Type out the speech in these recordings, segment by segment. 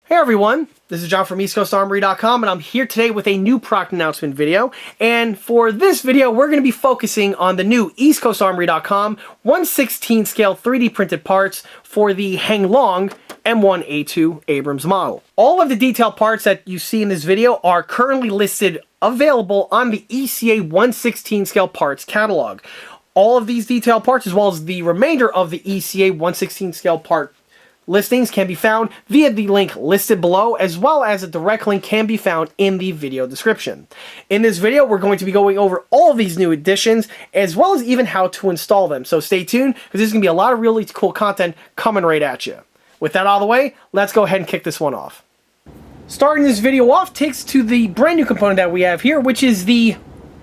Hey everyone, this is John from EastCoastArmory.com, and I'm here today with a new product announcement video. And for this video, we're going to be focusing on the new EastCoastArmory.com 1/16 scale 3D printed parts for the Heng Long M1A2 Abrams model. All of the detailed parts that you see in this video are currently listed available on the ECA 1/16 scale parts catalog. All of these detailed parts, as well as the remainder of the ECA 1/16 scale part listings, can be found via the link listed below, as well as a direct link can be found in the video description. In this video, we're going to be going over all of these new additions, as well as even how to install them. So stay tuned, because there's going to be a lot of really cool content coming right at you. With that out of the way, let's go ahead and kick this one off. Starting this video off takes to the brand new component that we have here, which is the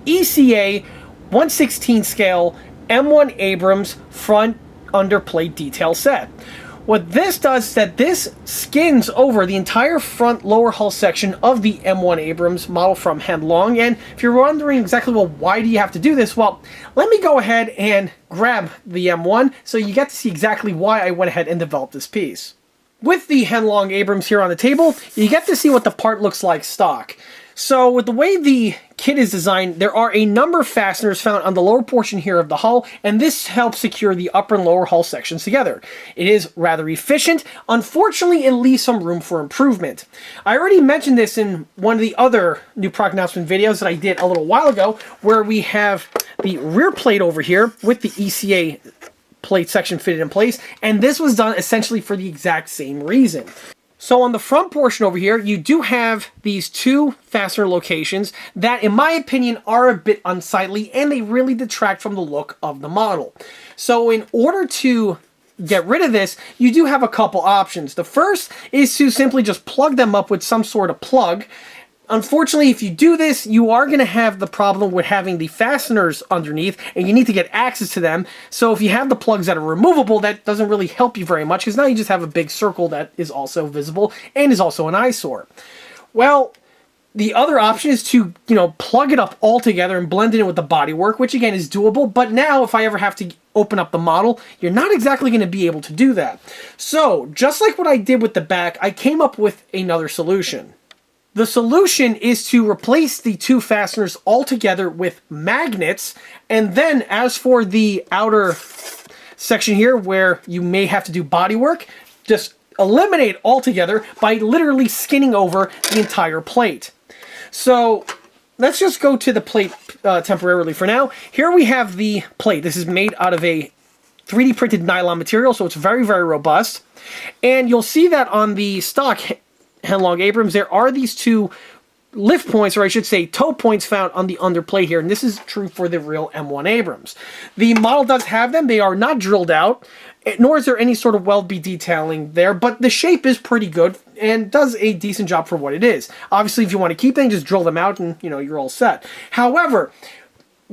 ECA 1/16 scale M1 Abrams front underplate detail set. What this does is that this skins over the entire front lower hull section of the M1 Abrams model from Heng Long. And if you're wondering exactly, well, why do you have to do this? Well, let me go ahead and grab the M1 so you get to see exactly why I went ahead and developed this piece. With the Heng Long Abrams here on the table, you get to see what the part looks like stock. So with the way the kit is designed, there are a number of fasteners found on the lower portion here of the hull, and this helps secure the upper and lower hull sections together. It is rather efficient. Unfortunately, it leaves some room for improvement. I already mentioned this in one of the other new product announcement videos that I did a little while ago, where we have the rear plate over here with the ECA plate section fitted in place, and this was done essentially for the exact same reason. So on the front portion over here, you do have these two fastener locations that, in my opinion, are a bit unsightly, and they really detract from the look of the model. So in order to get rid of this, you do have a couple options. The first is to simply just plug them up with some sort of plug. Unfortunately, if you do this, you are going to have the problem with having the fasteners underneath, and you need to get access to them. So if you have the plugs that are removable, that doesn't really help you very much, because now you just have a big circle that is also visible and is also an eyesore. Well, the other option is to, plug it up all together and blend it in with the bodywork, which again is doable. But now if I ever have to open up the model, you're not exactly going to be able to do that. So just like what I did with the back, I came up with another solution. The solution is to replace the two fasteners altogether with magnets, and then as for the outer section here where you may have to do bodywork, just eliminate altogether by literally skinning over the entire plate. So let's just go to the plate temporarily for now. Here we have the plate. This is made out of a 3D printed nylon material, so it's very, very robust. And you'll see that on the stock Heng Long Abrams, there are these two lift points, or I should say toe points, found on the underplate here, and this is true for the real M1 Abrams. The model does have them. They are not drilled out, nor is there any sort of weld bead detailing there, but the shape is pretty good and does a decent job for what it is. Obviously, if you want to keep them, just drill them out and, you're all set. However,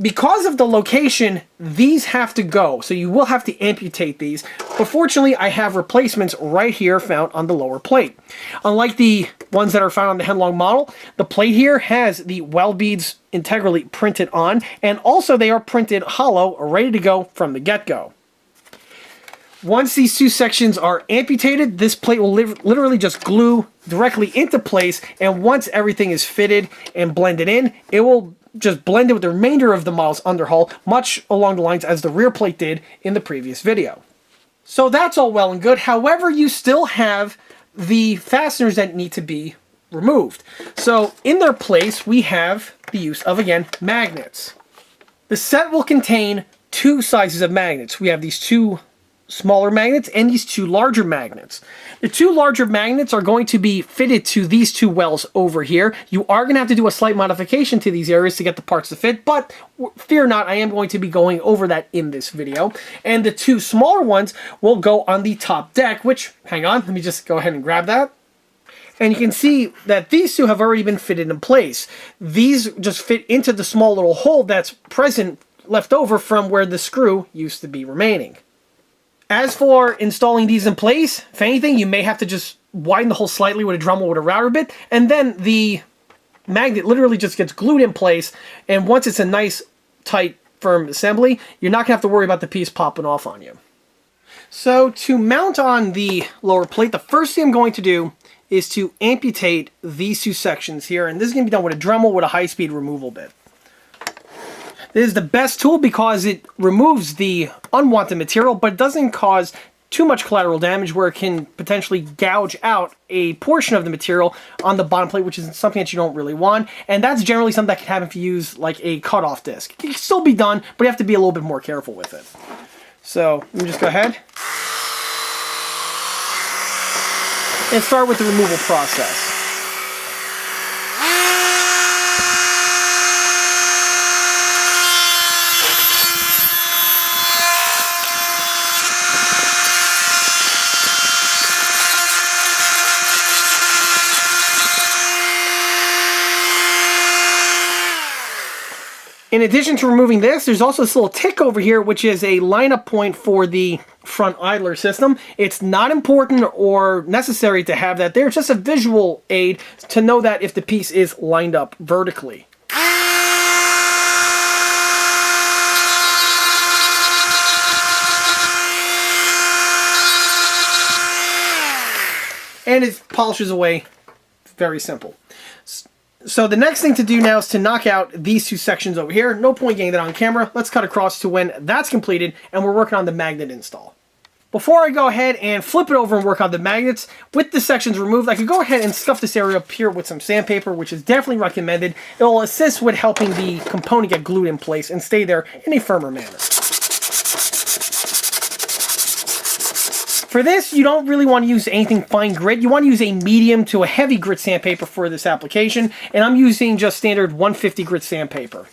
because of the location, these have to go, so you will have to amputate these. But fortunately, I have replacements right here found on the lower plate. Unlike the ones that are found on the Heng Long model, the plate here has the weld beads integrally printed on, and also they are printed hollow, ready to go from the get-go. Once these two sections are amputated, this plate will literally just glue directly into place, and once everything is fitted and blended in, it will just blend it with the remainder of the model's underhull, much along the lines as the rear plate did in the previous video. So that's all well and good. However, you still have the fasteners that need to be removed. So in their place, we have the use of, again, magnets. The set will contain two sizes of magnets. We have these two smaller magnets and these two larger magnets. The two larger magnets are going to be fitted to these two wells over here. You are going to have to do a slight modification to these areas to get the parts to fit, but fear not, I am going to be going over that in this video. And the two smaller ones will go on the top deck, which, hang on, let me just go ahead and grab that. And you can see that these two have already been fitted in place. These just fit into the small little hole that's present left over from where the screw used to be remaining. As for installing these in place, if anything, you may have to just widen the hole slightly with a Dremel with a router bit, and then the magnet literally just gets glued in place, and once it's a nice, tight, firm assembly, you're not going to have to worry about the piece popping off on you. So to mount on the lower plate, the first thing I'm going to do is to amputate these two sections here, and this is going to be done with a Dremel with a high-speed removal bit. This is the best tool because it removes the unwanted material, but it doesn't cause too much collateral damage where it can potentially gouge out a portion of the material on the bottom plate, which is something that you don't really want. And that's generally something that can happen if you use like a cutoff disc. It can still be done, but you have to be a little bit more careful with it. So let me just go ahead and start with the removal process. In addition to removing this, there's also this little tick over here, which is a lineup point for the front idler system. It's not important or necessary to have that there. It's just a visual aid to know that if the piece is lined up vertically. And it polishes away. Very simple. So the next thing to do now is to knock out these two sections over here. No point getting that on camera. Let's cut across to when that's completed and we're working on the magnet install. Before I go ahead and flip it over and work on the magnets, with the sections removed, I could go ahead and scuff this area up here with some sandpaper, which is definitely recommended. It will assist with helping the component get glued in place and stay there in a firmer manner. For this, you don't really want to use anything fine grit. You want to use a medium to a heavy grit sandpaper for this application, and I'm using just standard 150 grit sandpaper.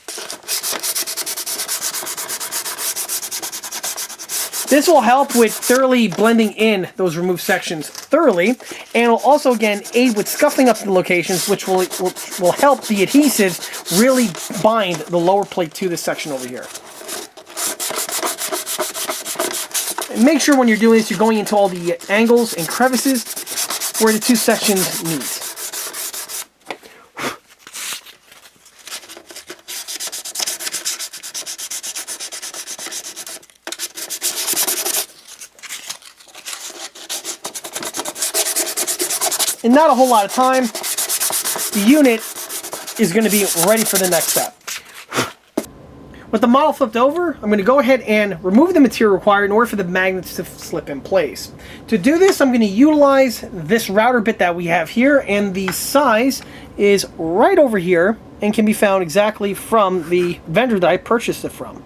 This will help with thoroughly blending in those removed sections thoroughly, and will also, again, aid with scuffing up the locations, which will help the adhesives really bind the lower plate to this section over here. Make sure when you're doing this, you're going into all the angles and crevices where the two sections meet. In not a whole lot of time, the unit is going to be ready for the next step. With the model flipped over, I'm going to go ahead and remove the material required in order for the magnets to slip in place. To do this, I'm going to utilize this router bit that we have here, and the size is right over here and can be found exactly from the vendor that I purchased it from.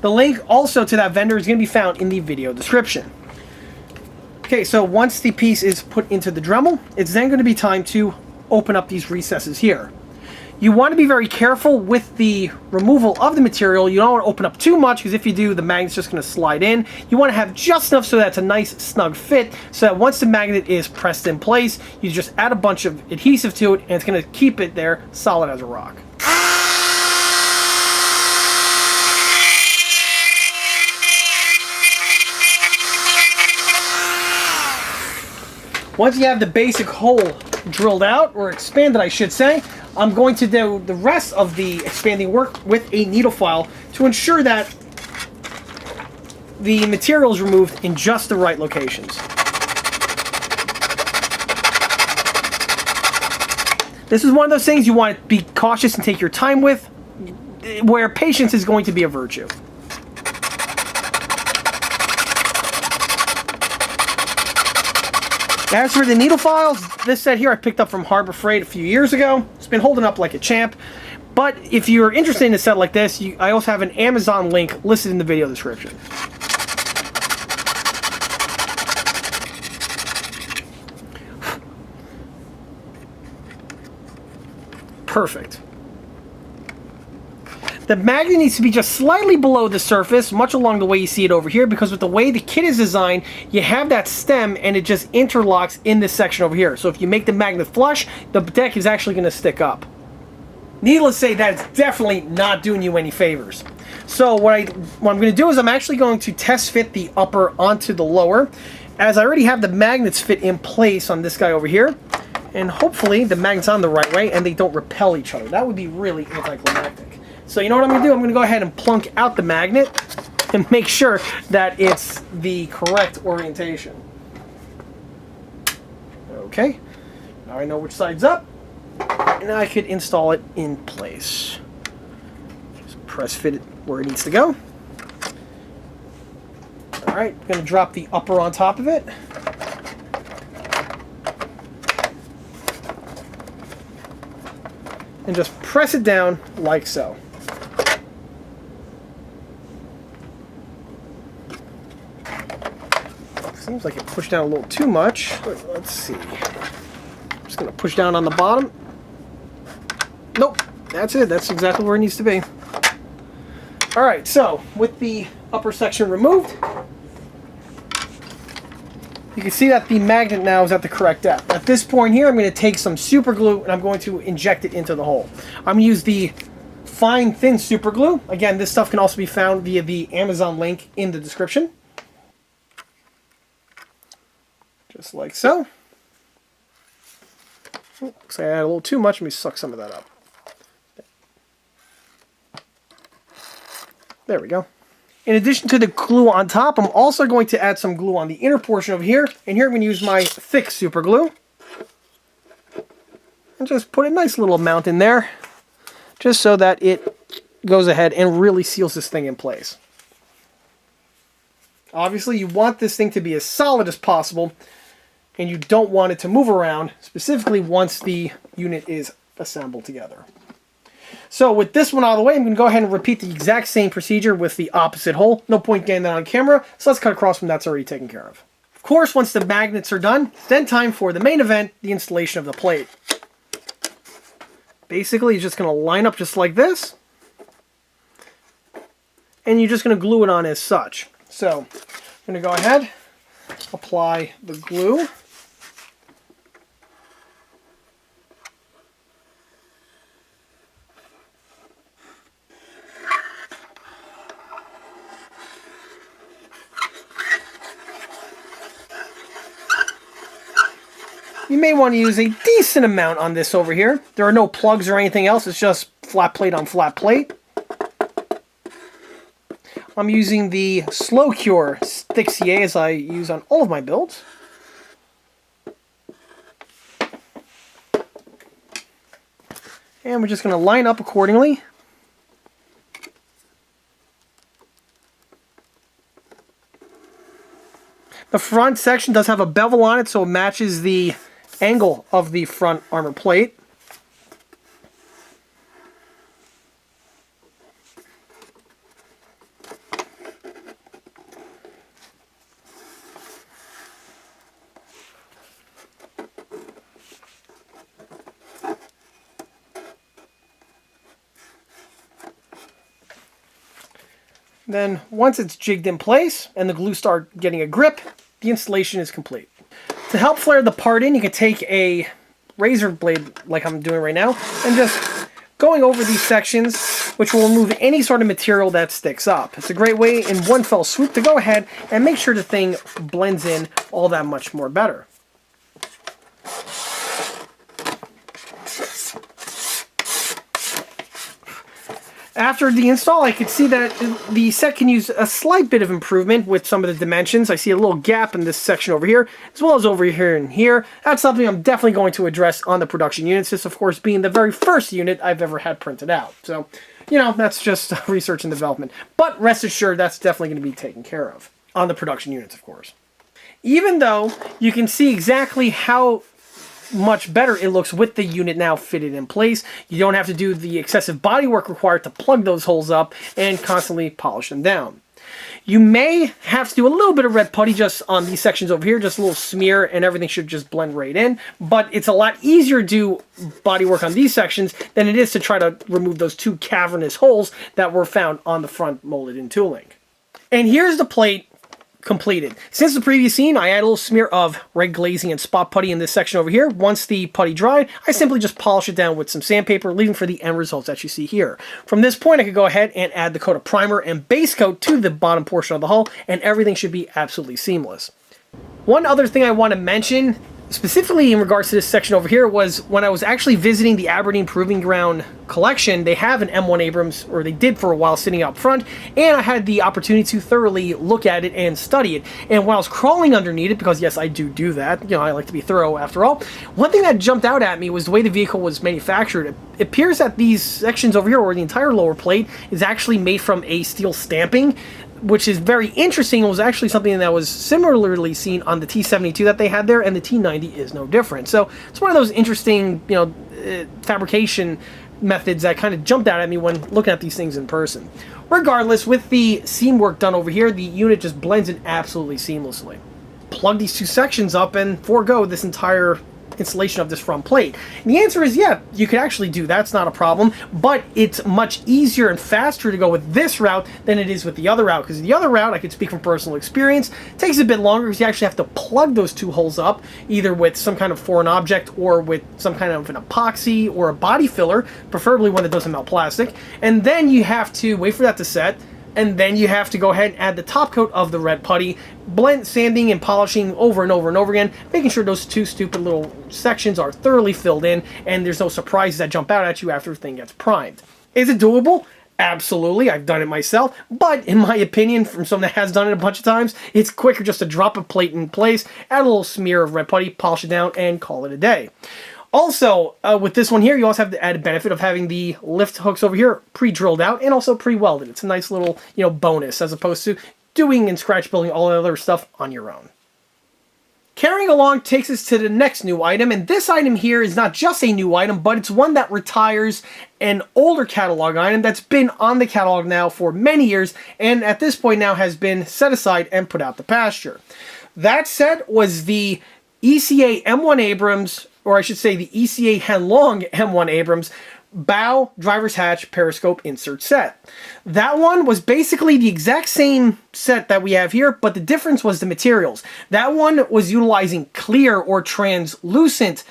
The link also to that vendor is going to be found in the video description. Okay, so once the piece is put into the Dremel, it's then going to be time to open up these recesses here. You want to be very careful with the removal of the material. You don't want to open up too much, because if you do, the magnet's just going to slide in. You want to have just enough so that it's a nice snug fit, so that once the magnet is pressed in place, you just add a bunch of adhesive to it, and it's going to keep it there solid as a rock. Once you have the basic hole drilled out, or expanded I should say, I'm going to do the rest of the expanding work with a needle file to ensure that the material is removed in just the right locations. This is one of those things you want to be cautious and take your time with, where patience is going to be a virtue. As for the needle files, this set here I picked up from Harbor Freight a few years ago. It's been holding up like a champ. But if you're interested in a set like this, I also have an Amazon link listed in the video description. Perfect. The magnet needs to be just slightly below the surface, much along the way you see it over here, because with the way the kit is designed, you have that stem and it just interlocks in this section over here. So if you make the magnet flush, the deck is actually going to stick up. Needless to say, that is definitely not doing you any favors. So what I'm going to do is I'm actually going to test fit the upper onto the lower, as I already have the magnets fit in place on this guy over here. And hopefully the magnet's on the right way and they don't repel each other. That would be really anticlimactic. So you know what I'm going to do? I'm going to go ahead and plunk out the magnet. and make sure that it's the correct orientation. Okay, now I know which side's up, and I could install it in place. Just press fit it where it needs to go. Alright, I'm going to drop the upper on top of it. And just press it down like so. Seems like it pushed down a little too much. Let's see. I'm just going to push down on the bottom. Nope, that's it. That's exactly where it needs to be. Alright, so with the upper section removed, you can see that the magnet now is at the correct depth. At this point here, I'm going to take some super glue and I'm going to inject it into the hole. I'm going to use the fine, thin super glue. Again, this stuff can also be found via the Amazon link in the description. Just like so. Looks like I added a little too much. Let me suck some of that up. There we go. In addition to the glue on top, I'm also going to add some glue on the inner portion over here. And here I'm going to use my thick super glue. And just put a nice little amount in there. Just so that it goes ahead and really seals this thing in place. Obviously, you want this thing to be as solid as possible. And you don't want it to move around, specifically once the unit is assembled together. So with this one out of the way, I'm going to go ahead and repeat the exact same procedure with the opposite hole. No point getting that on camera, so let's cut across when that's already taken care of. Of course, once the magnets are done, it's then time for the main event, the installation of the plate. Basically, you're just going to line up just like this, and you're just going to glue it on as such. So, I'm going to go ahead, apply the glue. You may want to use a decent amount on this over here. There are no plugs or anything else. It's just flat plate on flat plate. I'm using the Slow Cure Stick CA as I use on all of my builds. And we're just going to line up accordingly. The front section does have a bevel on it, so it matches the angle of the front armor plate. Then once it's jigged in place and the glue starts getting a grip, the installation is complete. To help flare the part in, you can take a razor blade like I'm doing right now and just going over these sections, which will remove any sort of material that sticks up. It's a great way in one fell swoop to go ahead and make sure the thing blends in all that much more better. After the install, I could see that the set can use a slight bit of improvement with some of the dimensions. I see a little gap in this section over here, as well as over here and here. That's something I'm definitely going to address on the production units. This, of course, being the very first unit I've ever had printed out. So, you know, that's just research and development. But rest assured, that's definitely going to be taken care of on the production units, of course. Even though you can see exactly how much better it looks with the unit now fitted in place. You don't have to do the excessive body work required to plug those holes up and constantly polish them down. You may have to do a little bit of red putty just on these sections over here, just a little smear, and everything should just blend right in. But it's a lot easier to do body work on these sections than it is to try to remove those two cavernous holes that were found on the front molded in tooling. And here's the plate completed. Since the previous scene, I add a little smear of red glazing and spot putty in this section over here. Once the putty dried, I simply just polish it down with some sandpaper, leaving for the end results that you see here. From this point, I could go ahead and add the coat of primer and base coat to the bottom portion of the hull, and everything should be absolutely seamless. One other thing I want to mention specifically in regards to this section over here was when I was actually visiting the Aberdeen Proving Ground collection. They have an M1 Abrams, or they did for a while, sitting out front, and I had the opportunity to thoroughly look at it and study it. And while I was crawling underneath it, because yes, I do that, you know, I like to be thorough after all, one thing that jumped out at me was the way the vehicle was manufactured. It appears that these sections over here, or the entire lower plate, is actually made from a steel stamping, which is very interesting. It was actually something that was similarly seen on the T72 that they had there, and the T90 is no different. So it's one of those interesting, you know, fabrication methods that kind of jumped out at me when looking at these things in person. Regardless, with the seam work done over here, the unit just blends in absolutely seamlessly. Plug these two sections up and forego this entire installation of this front plate? And the answer is yeah, you could actually do that. It's not a problem, but it's much easier and faster to go with this route than it is with the other route, because the other route, I could speak from personal experience, takes a bit longer because you actually have to plug those two holes up either with some kind of foreign object or with some kind of an epoxy or a body filler, preferably one that doesn't melt plastic, and then you have to wait for that to set, and then you have to go ahead and add the top coat of the red putty, blend, sanding and polishing over and over and over again, making sure those two stupid little sections are thoroughly filled in and there's no surprises that jump out at you after the thing gets primed. Is it doable? Absolutely, I've done it myself, but in my opinion, from someone that has done it a bunch of times, it's quicker just to drop a plate in place, add a little smear of red putty, polish it down, and call it a day. Also, with this one here, you also have the added benefit of having the lift hooks over here pre-drilled out and also pre-welded. It's a nice little, you know, bonus as opposed to doing and scratch building all the other stuff on your own. Carrying along takes us to the next new item, and this item here is not just a new item, but it's one that retires an older catalog item that's been on the catalog now for many years, and at this point now has been set aside and put out to pasture. That set was the ECA M1 Abrams, or I should say the ECA Heng Long M1 Abrams bow driver's hatch periscope insert set. That one was basically the exact same set that we have here, but the difference was the materials. That one was utilizing clear or translucent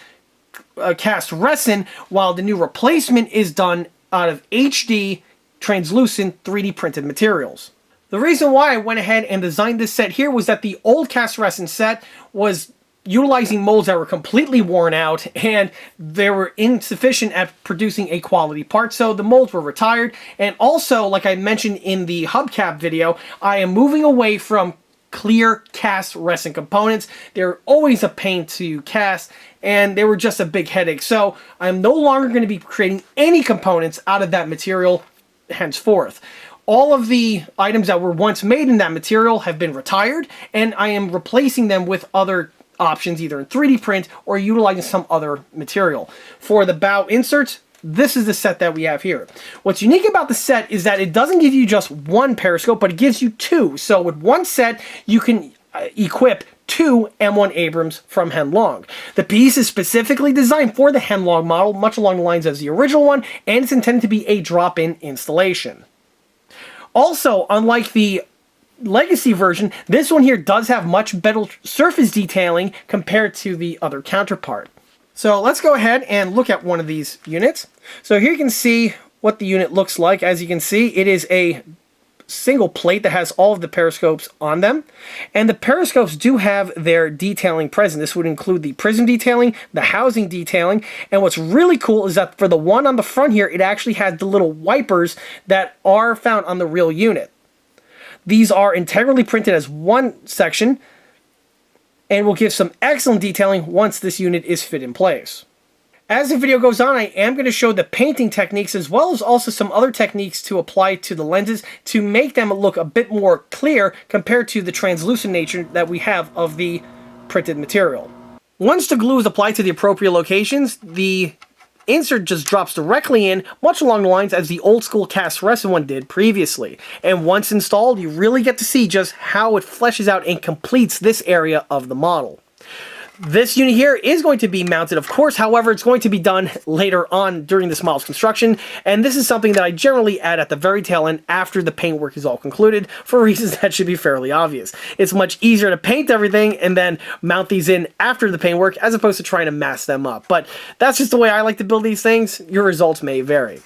cast resin, while the new replacement is done out of HD translucent 3D printed materials. The reason why I went ahead and designed this set here was that the old cast resin set was utilizing molds that were completely worn out and they were insufficient at producing a quality part, so the molds were retired. And also, like I mentioned in the hubcap video, I am moving away from clear cast resin components. They're always a pain to cast and they were just a big headache, so I'm no longer going to be creating any components out of that material henceforth. All of the items that were once made in that material have been retired, and I am replacing them with other options, either in 3D print or utilizing some other material. For the bow inserts, this is the set that we have here. What's unique about the set is that it doesn't give you just one periscope, but it gives you two. So with one set, you can equip two M1 Abrams from Heng Long. The piece is specifically designed for the Heng Long model, much along the lines as the original one, and it's intended to be a drop-in installation. Also, unlike the Legacy version, this one here does have much better surface detailing compared to the other counterpart. So let's go ahead and look at one of these units. So here you can see what the unit looks like. As you can see, it is a single plate that has all of the periscopes on them, and the periscopes do have their detailing present. This would include the prism detailing, the housing detailing, and what's really cool is that for the one on the front here, it actually has the little wipers that are found on the real unit. These are integrally printed as one section and will give some excellent detailing once this unit is fit in place. As the video goes on, I am going to show the painting techniques as well as also some other techniques to apply to the lenses to make them look a bit more clear compared to the translucent nature that we have of the printed material. Once the glue is applied to the appropriate locations, the insert just drops directly in, much along the lines as the old school cast resin one did previously. And once installed, you really get to see just how it fleshes out and completes this area of the model. This unit here is going to be mounted, of course, however, it's going to be done later on during this model's construction, and this is something that I generally add at the very tail end after the paintwork is all concluded, for reasons that should be fairly obvious. It's much easier to paint everything and then mount these in after the paintwork as opposed to trying to mask them up, but that's just the way I like to build these things. Your results may vary.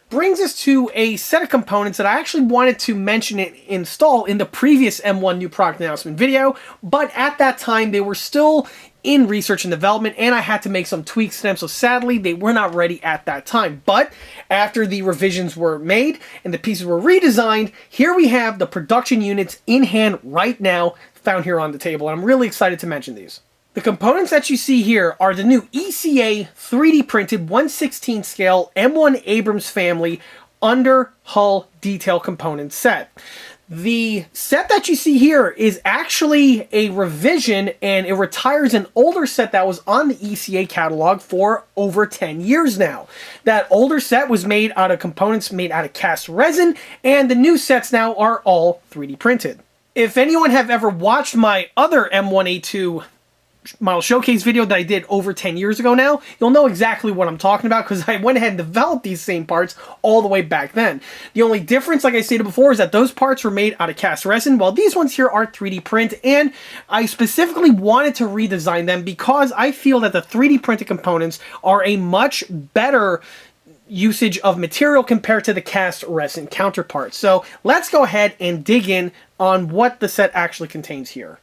Brings us to a set of components that I actually wanted to mention and install in the previous M1 new product announcement video, but at that time they were still in research and development, and I had to make some tweaks to them, so sadly they were not ready at that time. But after the revisions were made and the pieces were redesigned, here we have the production units in hand right now, found here on the table, and I'm really excited to mention these. The components that you see here are the new ECA 3D printed 1/16 scale M1 Abrams family under hull detail component set. The set that you see here is actually a revision, and it retires an older set that was on the ECA catalog for over 10 years now. That older set was made out of components made out of cast resin, and the new sets now are all 3D printed. If anyone have ever watched my other M1A2 model showcase video that I did over 10 years ago now, you'll know exactly what I'm talking about, because I went ahead and developed these same parts all the way back then. The only difference, like I stated before, is that those parts were made out of cast resin, while these ones here are 3D print, and I specifically wanted to redesign them because I feel that the 3D printed components are a much better usage of material compared to the cast resin counterparts. So let's go ahead and dig in on what the set actually contains here.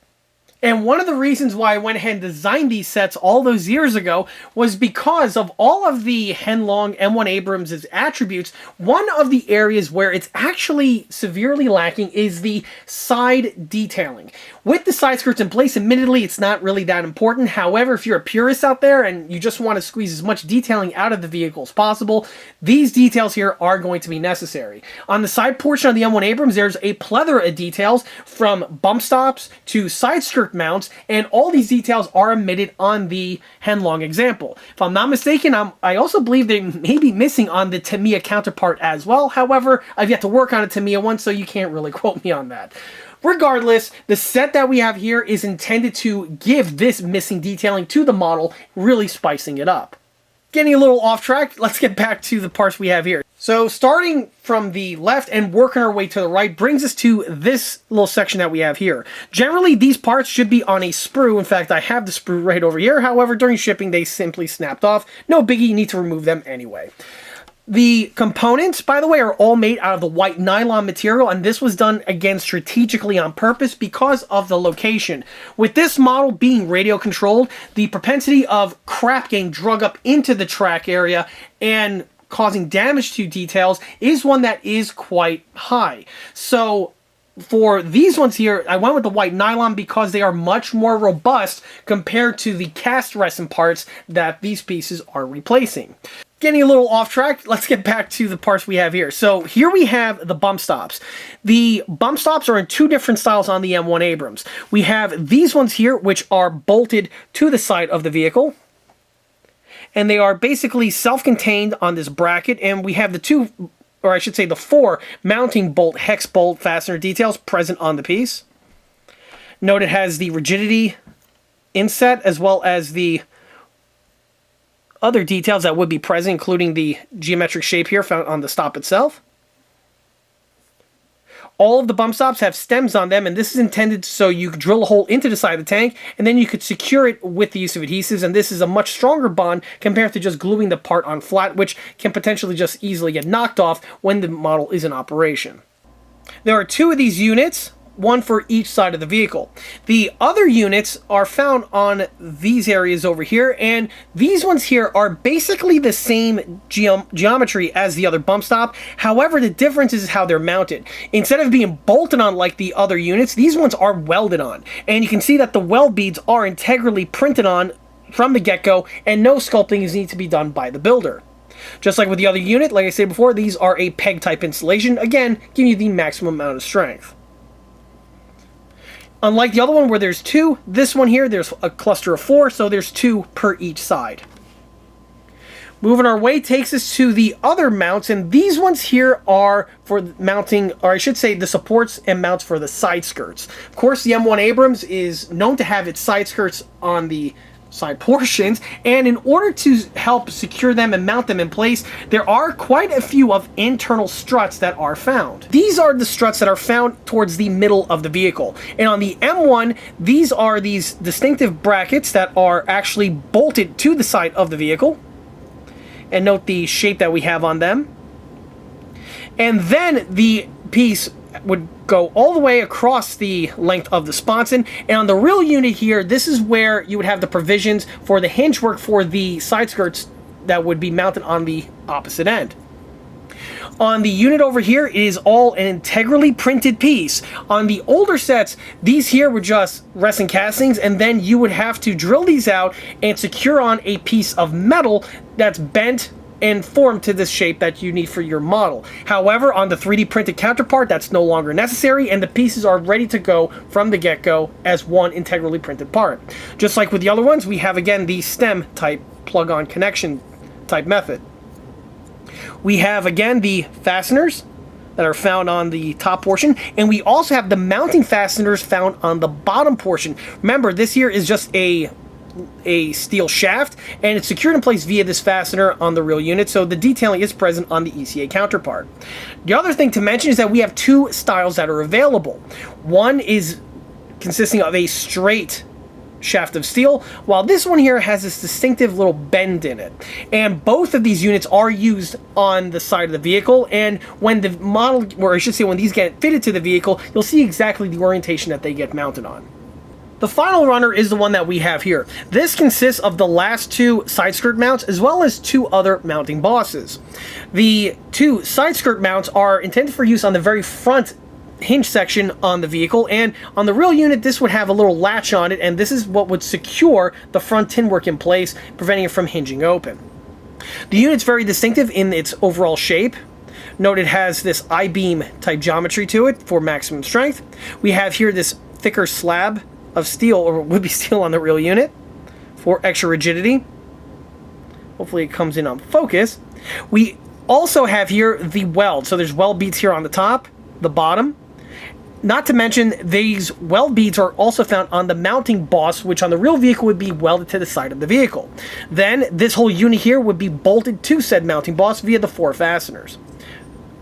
And one of the reasons why I went ahead and designed these sets all those years ago was because of all of the Heng Long M1 Abrams' attributes. One of the areas where it's actually severely lacking is the side detailing. With the side skirts in place, admittedly, it's not really that important. However, if you're a purist out there and you just want to squeeze as much detailing out of the vehicle as possible, these details here are going to be necessary. On the side portion of the M1 Abrams, there's a plethora of details, from bump stops to side skirt mounts, and all these details are omitted on the Heng Long example. If I'm not mistaken, I also believe they may be missing on the Tamiya counterpart as well. However, I've yet to work on a Tamiya one, so you can't really quote me on that. Regardless, the set that we have here is intended to give this missing detailing to the model, really spicing it up. Getting a little off track, let's get back to the parts we have here. So starting from the left and working our way to the right brings us to this little section that we have here. Generally, these parts should be on a sprue. In fact, I have the sprue right over here. However, during shipping, they simply snapped off. No biggie, you need to remove them anyway. The components, by the way, are all made out of the white nylon material, and this was done, again, strategically on purpose because of the location. With this model being radio controlled, the propensity of crap getting drug up into the track area and causing damage to details is one that is quite high. So for these ones here, I went with the white nylon because they are much more robust compared to the cast resin parts that these pieces are replacing. Getting a little off track, let's get back to the parts we have here. So here we have the bump stops. The bump stops are in two different styles on the M1 Abrams. We have these ones here, which are bolted to the side of the vehicle, and they are basically self-contained on this bracket, and we have the two, or I should say the four, mounting bolt, hex bolt fastener details present on the piece. Note it has the rigidity inset as well as the other details that would be present, including the geometric shape here found on the stop itself. All of the bump stops have stems on them, and this is intended so you could drill a hole into the side of the tank, and then you could secure it with the use of adhesives, and this is a much stronger bond compared to just gluing the part on flat, which can potentially just easily get knocked off when the model is in operation. There are two of these units, one for each side of the vehicle. The other units are found on these areas over here, and these ones here are basically the same geometry as the other bump stop. However, the difference is how they're mounted. Instead of being bolted on like the other units, these ones are welded on, and you can see that the weld beads are integrally printed on from the get-go, and no sculpting is needed to be done by the builder. Just like with the other unit, like I said before, these are a peg type installation, again giving you the maximum amount of strength. Unlike the other one where there's two, this one here, there's a cluster of four, so there's two per each side. Moving our way takes us to the other mounts, and these ones here are for mounting, or I should say the supports and mounts for the side skirts. Of course, the M1 Abrams is known to have its side skirts on the side portions, and in order to help secure them and mount them in place, there are quite a few of internal struts that are found. These are the struts that are found towards the middle of the vehicle, and on the M1, these are these distinctive brackets that are actually bolted to the side of the vehicle, and note the shape that we have on them. And then the piece would go all the way across the length of the sponson, and on the real unit here, this is where you would have the provisions for the hinge work for the side skirts that would be mounted on the opposite end. On the unit over here, it is all an integrally printed piece. On the older sets, these here were just resin castings, and then you would have to drill these out and secure on a piece of metal that's bent and formed to this shape that you need for your model. However, on the 3D printed counterpart, that's no longer necessary, and the pieces are ready to go from the get-go as one integrally printed part. Just like with the other ones, we have again the stem type plug-on connection type method. We have again the fasteners that are found on the top portion, and we also have the mounting fasteners found on the bottom portion. Remember, this here is just a steel shaft, and it's secured in place via this fastener on the real unit, so the detailing is present on the ECA counterpart. The other thing to mention is that we have two styles that are available. One is consisting of a straight shaft of steel, while this one here has this distinctive little bend in it. And both of these units are used on the side of the vehicle, and when the model, or I should say when these get fitted to the vehicle, you'll see exactly the orientation that they get mounted on. The final runner is the one that we have here. This consists of the last two side skirt mounts as well as two other mounting bosses. The two side skirt mounts are intended for use on the very front hinge section on the vehicle, and on the real unit this would have a little latch on it, and this is what would secure the front tin work in place, preventing it from hinging open. The unit's very distinctive in its overall shape. Note it has this I-beam type geometry to it for maximum strength. We have here this thicker slab of steel, or would be steel on the real unit, for extra rigidity. Hopefully it comes in on focus. We also have here the weld. So there's weld beads here on the top, the bottom. Not to mention, these weld beads are also found on the mounting boss, which on the real vehicle would be welded to the side of the vehicle. Then this whole unit here would be bolted to said mounting boss via the 4 fasteners.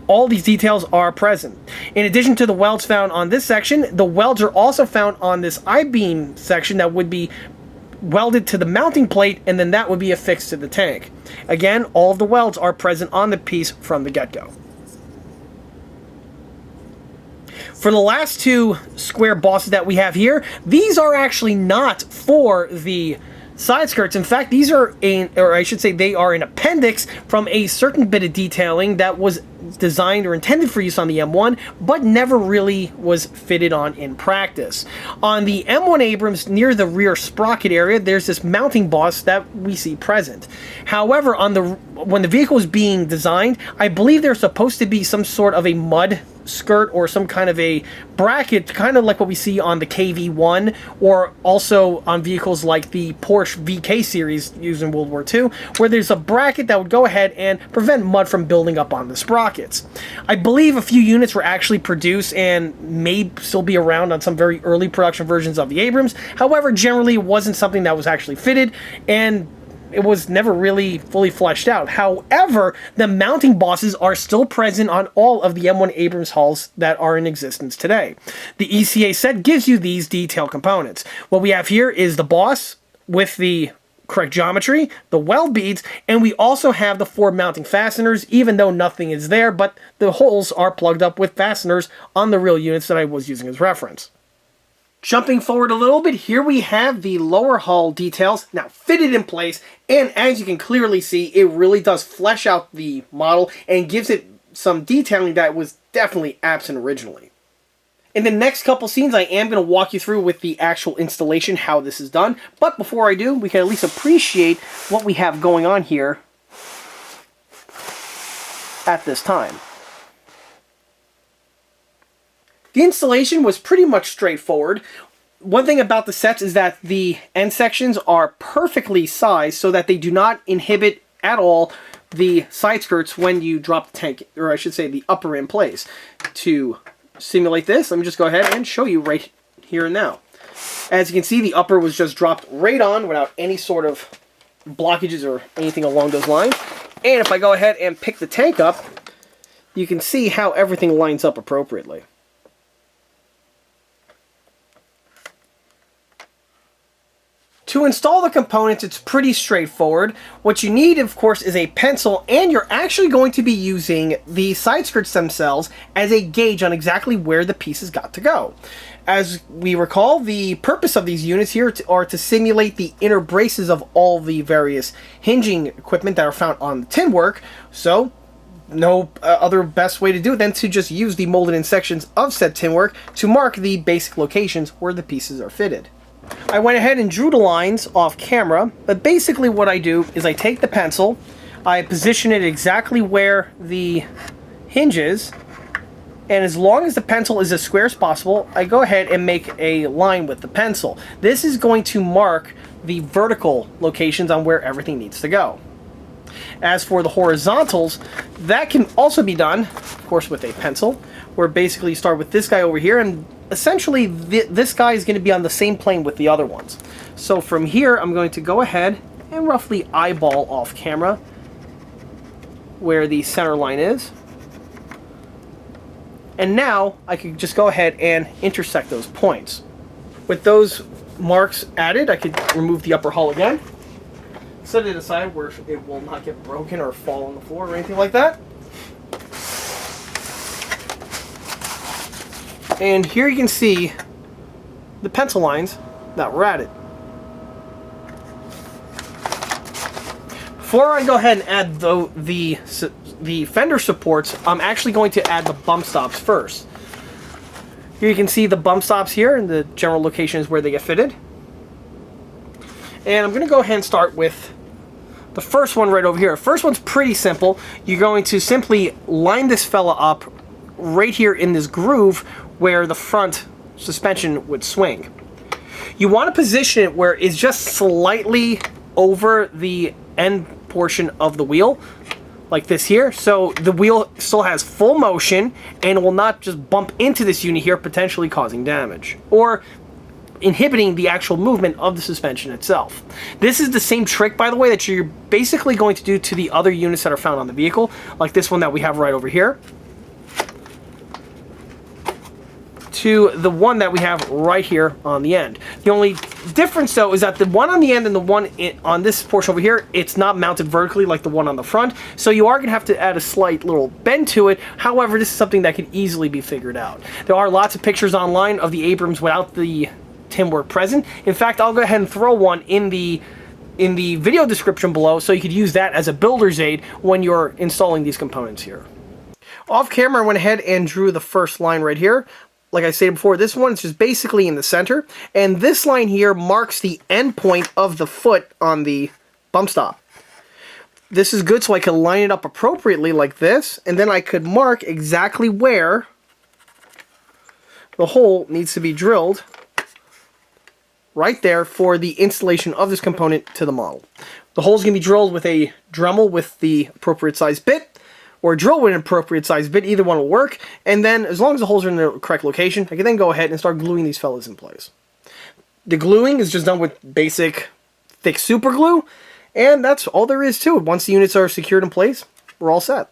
All these details are present. In addition to the welds found on this section, the welds are also found on this I-beam section that would be welded to the mounting plate, and then that would be affixed to the tank. Again, all of the welds are present on the piece from the get-go. For the last two square bosses that we have here, these are actually not for the side skirts. In fact, these are they are an appendix from a certain bit of detailing that was designed or intended for use on the M1, but never really was fitted on in practice. On the M1 Abrams, near the rear sprocket area, there's this mounting boss that we see present. However, when the vehicle was being designed, I believe there's supposed to be some sort of a mud skirt or some kind of a bracket, kind of like what we see on the KV1, or also on vehicles like the Porsche VK series used in World War II, where there's a bracket that would go ahead and prevent mud from building up on the sprockets. I believe a few units were actually produced and may still be around on some very early production versions of the Abrams. However, generally it wasn't something that was actually fitted, and it was never really fully fleshed out. However, the mounting bosses are still present on all of the M1 Abrams hulls that are in existence today. The ECA set gives you these detail components. What we have here is the boss with the correct geometry, the weld beads, and we also have the 4 mounting fasteners, even though nothing is there, but the holes are plugged up with fasteners on the real units that I was using as reference. Jumping forward a little bit, here we have the lower hull details now fitted in place, and as you can clearly see, it really does flesh out the model and gives it some detailing that was definitely absent originally. In the next couple scenes, I am going to walk you through with the actual installation how this is done, but before I do, we can at least appreciate what we have going on here at this time. The installation was pretty much straightforward. One thing about the sets is that the end sections are perfectly sized so that they do not inhibit at all the side skirts when you drop the tank, or I should say the upper in place. To simulate this, let me just go ahead and show you right here and now. As you can see, the upper was just dropped right on without any sort of blockages or anything along those lines. And if I go ahead and pick the tank up, you can see how everything lines up appropriately. To install the components, it's pretty straightforward. What you need, of course, is a pencil, and you're actually going to be using the side skirts themselves as a gauge on exactly where the pieces got to go. As we recall, the purpose of these units here are to simulate the inner braces of all the various hinging equipment that are found on the tin work, so no other best way to do it than to just use the molded in sections of said tin work to mark the basic locations where the pieces are fitted. I went ahead and drew the lines off camera, but basically what I do is I take the pencil, I position it exactly where the hinge is, and as long as the pencil is as square as possible, I go ahead and make a line with the pencil. This is going to mark the vertical locations on where everything needs to go. As for the horizontals, that can also be done, of course, with a pencil, where basically you start with this guy over here, and essentially this guy is going to be on the same plane with the other ones. So from here, I'm going to go ahead and roughly eyeball off camera where the center line is. And now I could just go ahead and intersect those points. With those marks added, I could remove the upper hull again, set it aside where it will not get broken or fall on the floor or anything like that. And here you can see the pencil lines that were added. Before I go ahead and add the fender supports, I'm actually going to add the bump stops first. Here you can see the bump stops here and the general locations where they get fitted. And I'm going to go ahead and start with the first one right over here. The first one's pretty simple. You're going to simply line this fella up right here in this groove where the front suspension would swing. You want to position it where it's just slightly over the end portion of the wheel, like this here, so the wheel still has full motion and will not just bump into this unit here, potentially causing damage or inhibiting the actual movement of the suspension itself. This is the same trick, by the way, that you're basically going to do to the other units that are found on the vehicle, like this one that we have right over here, to the one that we have right here on the end. The only difference, though, is that the one on the end and the one on this portion over here, it's not mounted vertically like the one on the front, so you are going to have to add a slight little bend to it. However, this is something that can easily be figured out. There are lots of pictures online of the Abrams without the tin work present. In fact, I'll go ahead and throw one in the video description below, so you could use that as a builder's aid when you're installing these components here. Off camera, I went ahead and drew the first line right here. Like I said before, this one is just basically in the center, and this line here marks the end point of the foot on the bump stop. This is good so I can line it up appropriately like this, and then I could mark exactly where the hole needs to be drilled right there for the installation of this component to the model. The hole is going to be drilled with a Dremel with the appropriate size bit, or drill with an appropriate size bit. Either one will work, and then as long as the holes are in the correct location, I can then go ahead and start gluing these fellas in place. The gluing is just done with basic thick super glue, and that's all there is to it. Once the units are secured in place, we're all set.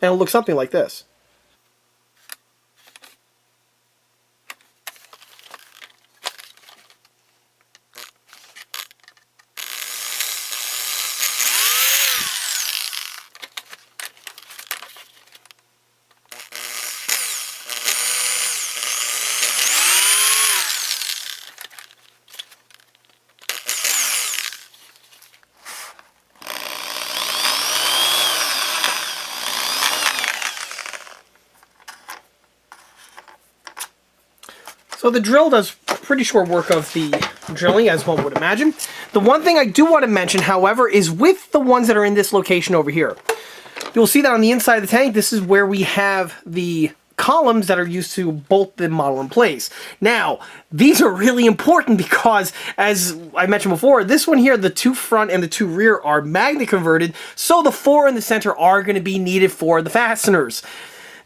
And it'll look something like this. So the drill does pretty short work of the drilling, as one would imagine. The one thing I do want to mention, however, is with the ones that are in this location over here. You'll see that on the inside of the tank, this is where we have the columns that are used to bolt the model in place. Now, these are really important because, as I mentioned before, this one here, the two front and the two rear are magnet converted, so the four in the center are going to be needed for the fasteners.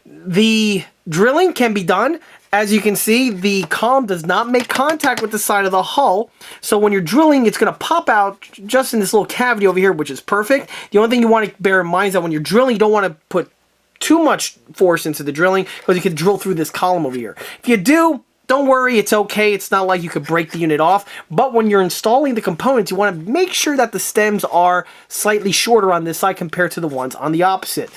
The drilling can be done. As you can see, the column does not make contact with the side of the hull, so when you're drilling, it's going to pop out just in this little cavity over here, which is perfect. The only thing you want to bear in mind is that when you're drilling, you don't want to put too much force into the drilling, because you could drill through this column over here. If you do, Don't worry, it's okay. It's not like you could break the unit off, but when you're installing the components, you want to make sure that the stems are slightly shorter on this side compared to the ones on the opposite.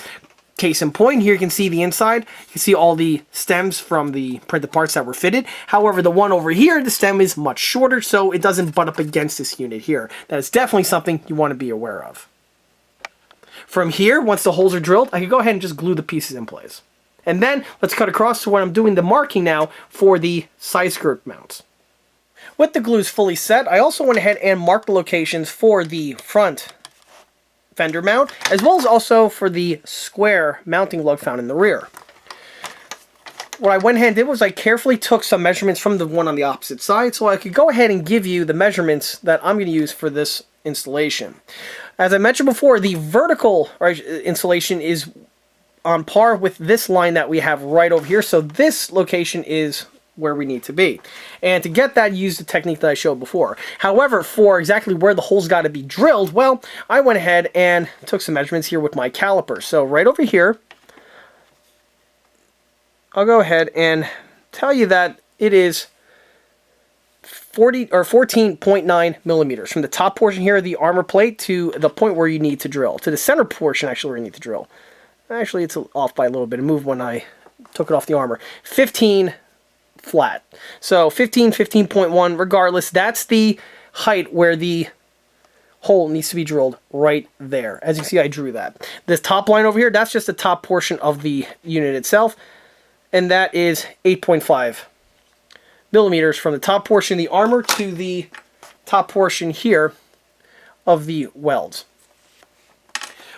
Case in point, here you can see the inside. You can see all the stems from the printed parts that were fitted. However, the one over here, the stem is much shorter, so it doesn't butt up against this unit here. That is definitely something you want to be aware of. From here, once the holes are drilled, I can go ahead and just glue the pieces in place. And then, let's cut across to where I'm doing the marking now for the side skirt mounts. With the glues fully set, I also went ahead and marked the locations for the front fender mount, as well as also for the square mounting lug found in the rear. What I went ahead and did was I carefully took some measurements from the one on the opposite side, so I could go ahead and give you the measurements that I'm going to use for this installation. As I mentioned before, the vertical installation is on par with this line that we have right over here, so this location is where we need to be. And to get that, use the technique that I showed before. However, for exactly where the holes got to be drilled, well, I went ahead and took some measurements here with my caliper. So right over here, I'll go ahead and tell you that it is 14.9 millimeters from the top portion here of the armor plate to the point where you need to drill, to the center portion actually where you need to drill. Actually, it's off by a little bit. It moved when I took it off the armor. 15 flat. So 15.1, regardless, that's the height where the hole needs to be drilled right there. As you see, I drew that. This top line over here, that's just the top portion of the unit itself, and that is 8.5 millimeters from the top portion of the armor to the top portion here of the welds.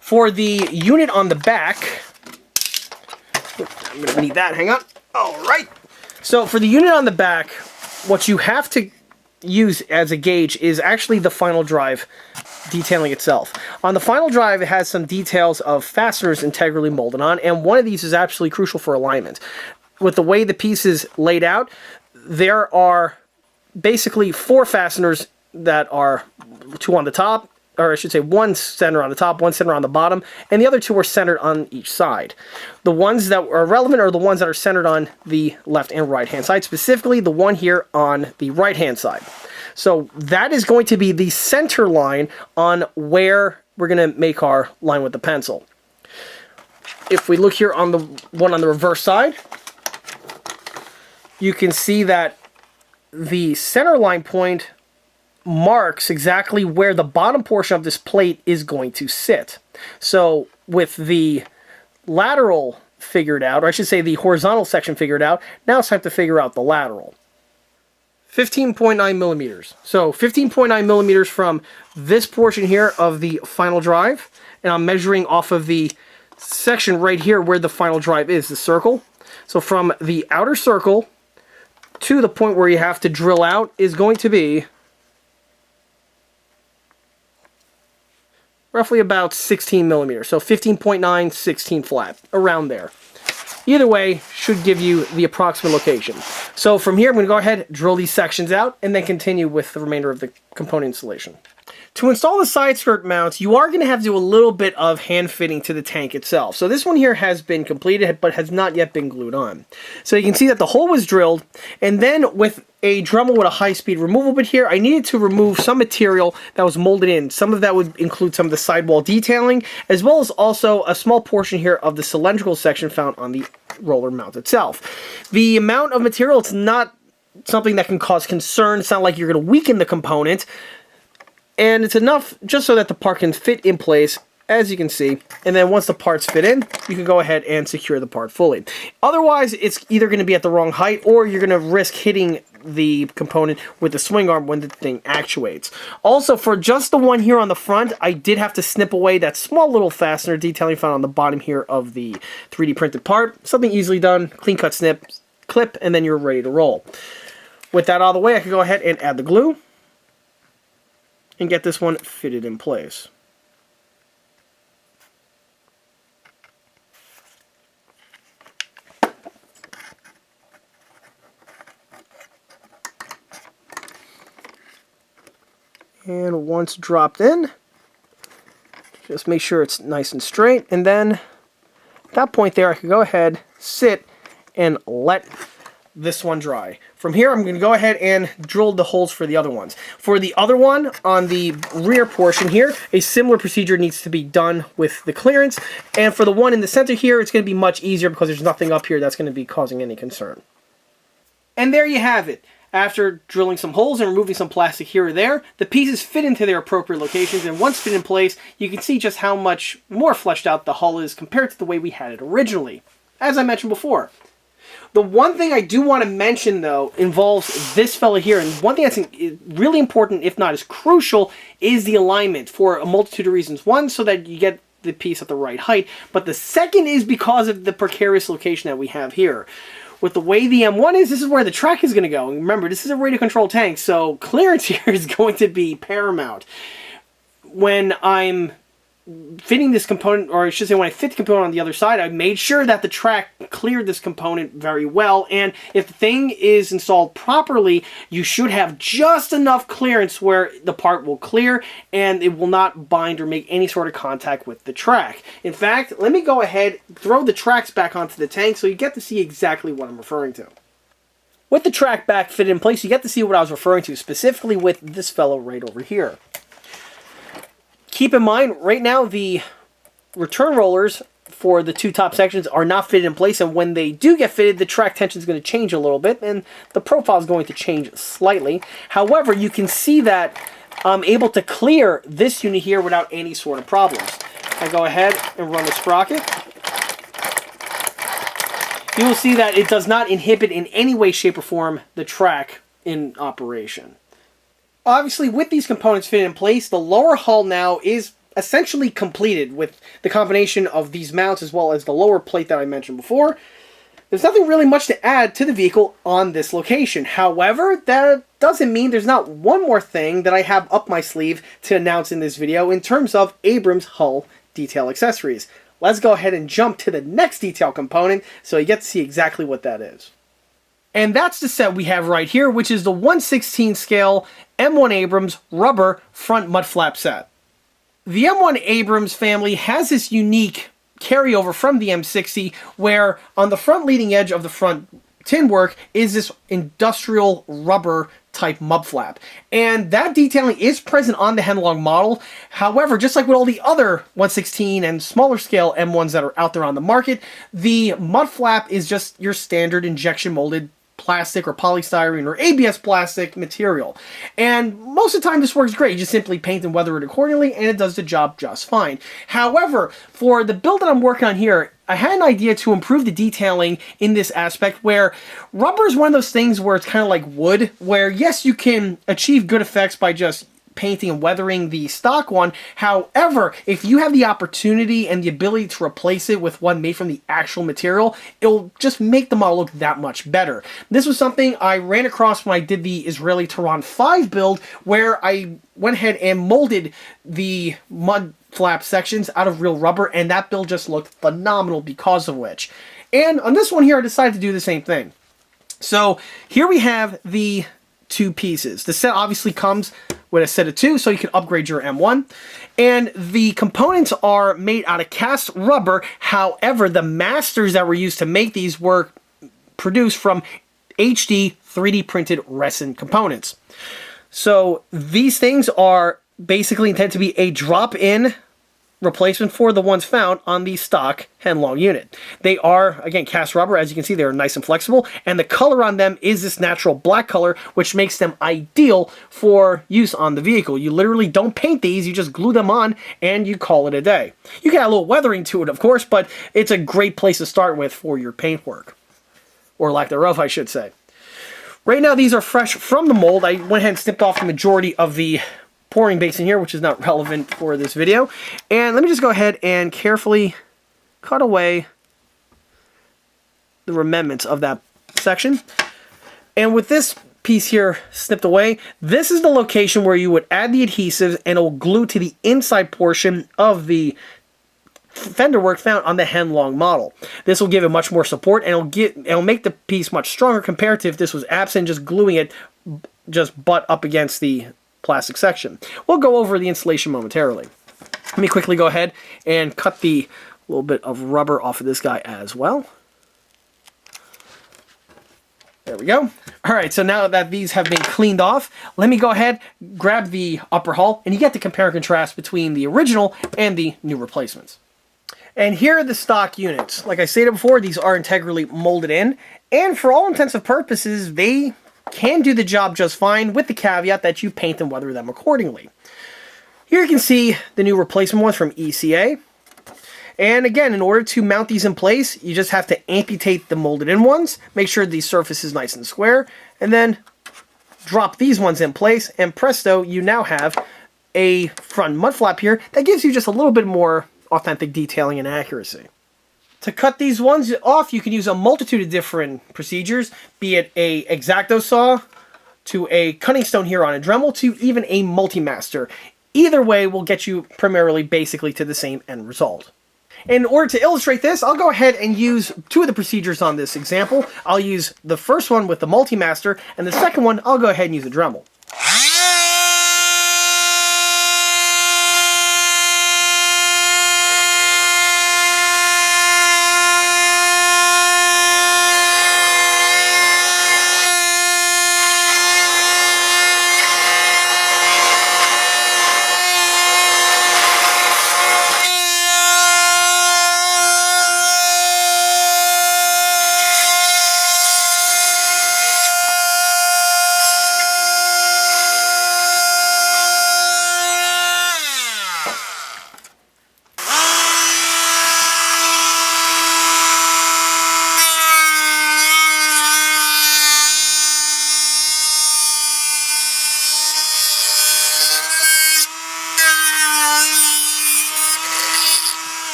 For the unit on the back, I'm going to need that, hang on. All right. So for the unit on the back, what you have to use as a gauge is actually the final drive detailing itself. On the final drive, it has some details of fasteners integrally molded on, and one of these is absolutely crucial for alignment. With the way the piece is laid out, there are basically 4 fasteners that are 2 on the top, or I should say 1 center on the top, 1 center on the bottom, and the other 2 are centered on each side. The ones that are relevant are the ones that are centered on the left and right hand side, specifically the one here on the right hand side. So that is going to be the center line on where we're going to make our line with the pencil. If we look here on the one on the reverse side, you can see that the center line point marks exactly where the bottom portion of this plate is going to sit. So with the lateral figured out, or I should say the horizontal section figured out, now it's time to figure out the lateral. 15.9 millimeters. So 15.9 millimeters from this portion here of the final drive, and I'm measuring off of the section right here where the final drive is, the circle. So from the outer circle to the point where you have to drill out is going to be roughly about 16 millimeters. So 15.9, 16 flat, around there. Either way, should give you the approximate location. So from here, I'm going to go ahead, drill these sections out, and then continue with the remainder of the component installation. To install the side skirt mounts, you are going to have to do a little bit of hand fitting to the tank itself. So this one here has been completed, but has not yet been glued on. So you can see that the hole was drilled, and then with a Dremel with a high-speed removal bit here, I needed to remove some material that was molded in. Some of that would include some of the sidewall detailing, as well as also a small portion here of the cylindrical section found on the roller mount itself. The amount of material, it's not something that can cause concern. It's not like you're going to weaken the component. And it's enough just so that the part can fit in place, as you can see. And then once the parts fit in, you can go ahead and secure the part fully. Otherwise, it's either going to be at the wrong height, or you're going to risk hitting the component with the swing arm when the thing actuates. Also, for just the one here on the front, I did have to snip away that small little fastener detailing found on the bottom here of the 3D printed part. Something easily done, clean cut snip, clip, and then you're ready to roll. With that out of the way, I can go ahead and add the glue and get this one fitted in place. And once dropped in, just make sure it's nice and straight, and then at that point there I can go ahead, sit, and let this one dry. From here, I'm going to go ahead and drill the holes for the other ones. For the other one, on the rear portion here, a similar procedure needs to be done with the clearance. And for the one in the center here, it's going to be much easier because there's nothing up here that's going to be causing any concern. And there you have it. After drilling some holes and removing some plastic here or there, the pieces fit into their appropriate locations, and once fit in place, you can see just how much more fleshed out the hull is compared to the way we had it originally, as I mentioned before. The one thing I do want to mention, though, involves this fella here, and one thing that's really important, if not as crucial, is the alignment for a multitude of reasons. One, so that you get the piece at the right height, but the second is because of the precarious location that we have here. With the way the M1 is, this is where the track is going to go. And remember, this is a radio control tank, so clearance here is going to be paramount. When I'm fitting this component, or I should say when I fit the component on the other side, I made sure that the track cleared this component very well. And if the thing is installed properly, you should have just enough clearance where the part will clear and it will not bind or make any sort of contact with the track. In fact, let me go ahead, throw the tracks back onto the tank so you get to see exactly what I'm referring to. With the track back fitted in place, you get to see what I was referring to, specifically with this fellow right over here. Keep in mind, right now, the return rollers for the two top sections are not fitted in place, and when they do get fitted, the track tension is going to change a little bit, and the profile is going to change slightly. However, you can see that I'm able to clear this unit here without any sort of problems. I go ahead and run the sprocket. You will see that it does not inhibit in any way, shape, or form the track in operation. Obviously, with these components fitted in place, the lower hull now is essentially completed with the combination of these mounts as well as the lower plate that I mentioned before. There's nothing really much to add to the vehicle on this location. However, that doesn't mean there's not one more thing that I have up my sleeve to announce in this video in terms of Abrams hull detail accessories. Let's go ahead and jump to the next detail component so you get to see exactly what that is. And that's the set we have right here, which is the 1/16 scale M1 Abrams rubber front mud flap set. The M1 Abrams family has this unique carryover from the M60 where on the front leading edge of the front tin work is this industrial rubber type mud flap. And that detailing is present on the Heng Long model. However, just like with all the other 1/16 and smaller scale M1s that are out there on the market, the mud flap is just your standard injection molded plastic or polystyrene or ABS plastic material. And most of the time this works great. You just simply paint and weather it accordingly and it does the job just fine. However, for the build that I'm working on here, I had an idea to improve the detailing in this aspect where rubber is one of those things where it's kind of like wood, where yes, you can achieve good effects by just painting and weathering the stock one. However, if you have the opportunity and the ability to replace it with one made from the actual material, it'll just make the model look that much better. This was something I ran across when I did the Israeli Tehran 5 build, where I went ahead and molded the mud flap sections out of real rubber, and that build just looked phenomenal because of which. And on this one here, I decided to do the same thing. So here we have the two pieces. The set obviously comes with a set of two, so you can upgrade your M1. And the components are made out of cast rubber. However, the masters that were used to make these were produced from HD 3D printed resin components. So these things are basically intended to be a drop-in replacement for the ones found on the stock Heng Long unit. They are, again, cast rubber. As you can see, they're nice and flexible, and the color on them is this natural black color, which makes them ideal for use on the vehicle. You literally don't paint these, you just glue them on, and you call it a day. You can add a little weathering to it, of course, but it's a great place to start with for your paint work. Or lack thereof, I should say. Right now, these are fresh from the mold. I went ahead and snipped off the majority of the pouring basin here, which is not relevant for this video. And let me just go ahead and carefully cut away the remnants of that section. And with this piece here snipped away, this is the location where you would add the adhesives and it will glue to the inside portion of the fender work found on the Heng Long model. This will give it much more support and it'll make the piece much stronger compared to if this was absent, just gluing it just butt up against the plastic section. We'll go over the installation momentarily. Let me quickly go ahead and cut the little bit of rubber off of this guy as well. There we go. All right, so now that these have been cleaned off, let me go ahead, grab the upper hull, and you get to compare and contrast between the original and the new replacements. And here are the stock units. Like I stated before, these are integrally molded in, and for all intents and purposes, they can do the job just fine, with the caveat that you paint and weather them accordingly. Here you can see the new replacement ones from ECA. And again, in order to mount these in place, you just have to amputate the molded in ones, make sure the surface is nice and square, and then drop these ones in place, and presto, you now have a front mud flap here that gives you just a little bit more authentic detailing and accuracy. To cut these ones off, you can use a multitude of different procedures, be it a X-Acto saw, to a cutting stone here on a Dremel, to even a multi-master. Either way will get you primarily basically to the same end result. In order to illustrate this, I'll go ahead and use two of the procedures on this example. I'll use the first one with the multi-master, and the second one, I'll go ahead and use a Dremel.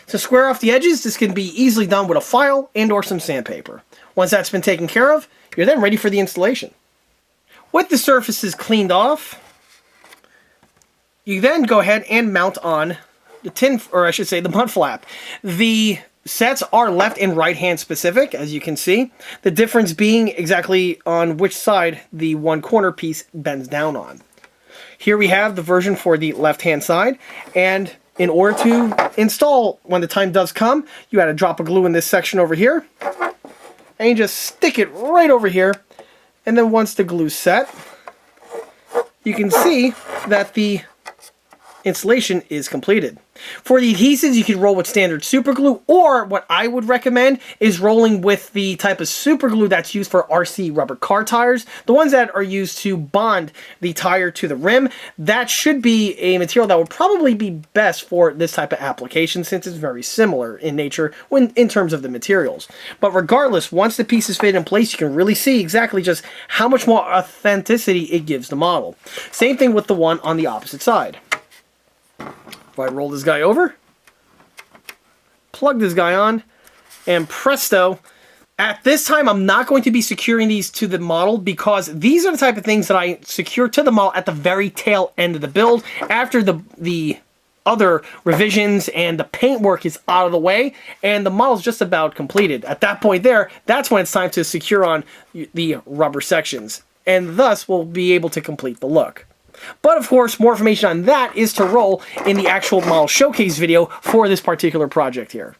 To square off the edges, this can be easily done with a file and or some sandpaper. Once that's been taken care of, you're then ready for the installation. With the surfaces cleaned off, you then go ahead and mount on the tin, or I should say the mud flap. The sets are left and right hand specific, as you can see. The difference being exactly on which side the one corner piece bends down on. Here we have the version for the left hand side, and in order to install, when the time does come, you add a drop of glue in this section over here, and you just stick it right over here, and then once the glue's set, you can see that the installation is completed. For the adhesives, you can roll with standard super glue, or what I would recommend is rolling with the type of super glue that's used for RC rubber car tires, the ones that are used to bond the tire to the rim. That should be a material that would probably be best for this type of application, since it's very similar in nature in terms of the materials. But regardless, once the piece is fitted in place, you can really see exactly just how much more authenticity it gives the model. Same thing with the one on the opposite side. If I roll this guy over, plug this guy on, and presto. At this time, I'm not going to be securing these to the model because these are the type of things that I secure to the model at the very tail end of the build, after the other revisions and the paintwork is out of the way and the model's just about completed. At that point there, that's when it's time to secure on the rubber sections, and thus we'll be able to complete the look. But of course, more information on that is to roll in the actual model showcase video for this particular project here.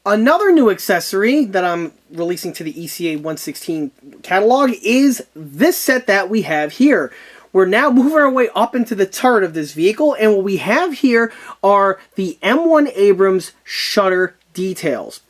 Another new accessory that I'm releasing to the ECA 116 catalog is this set that we have here. We're now moving our way up into the turret of this vehicle, and what we have here are the M1 Abrams shutter details.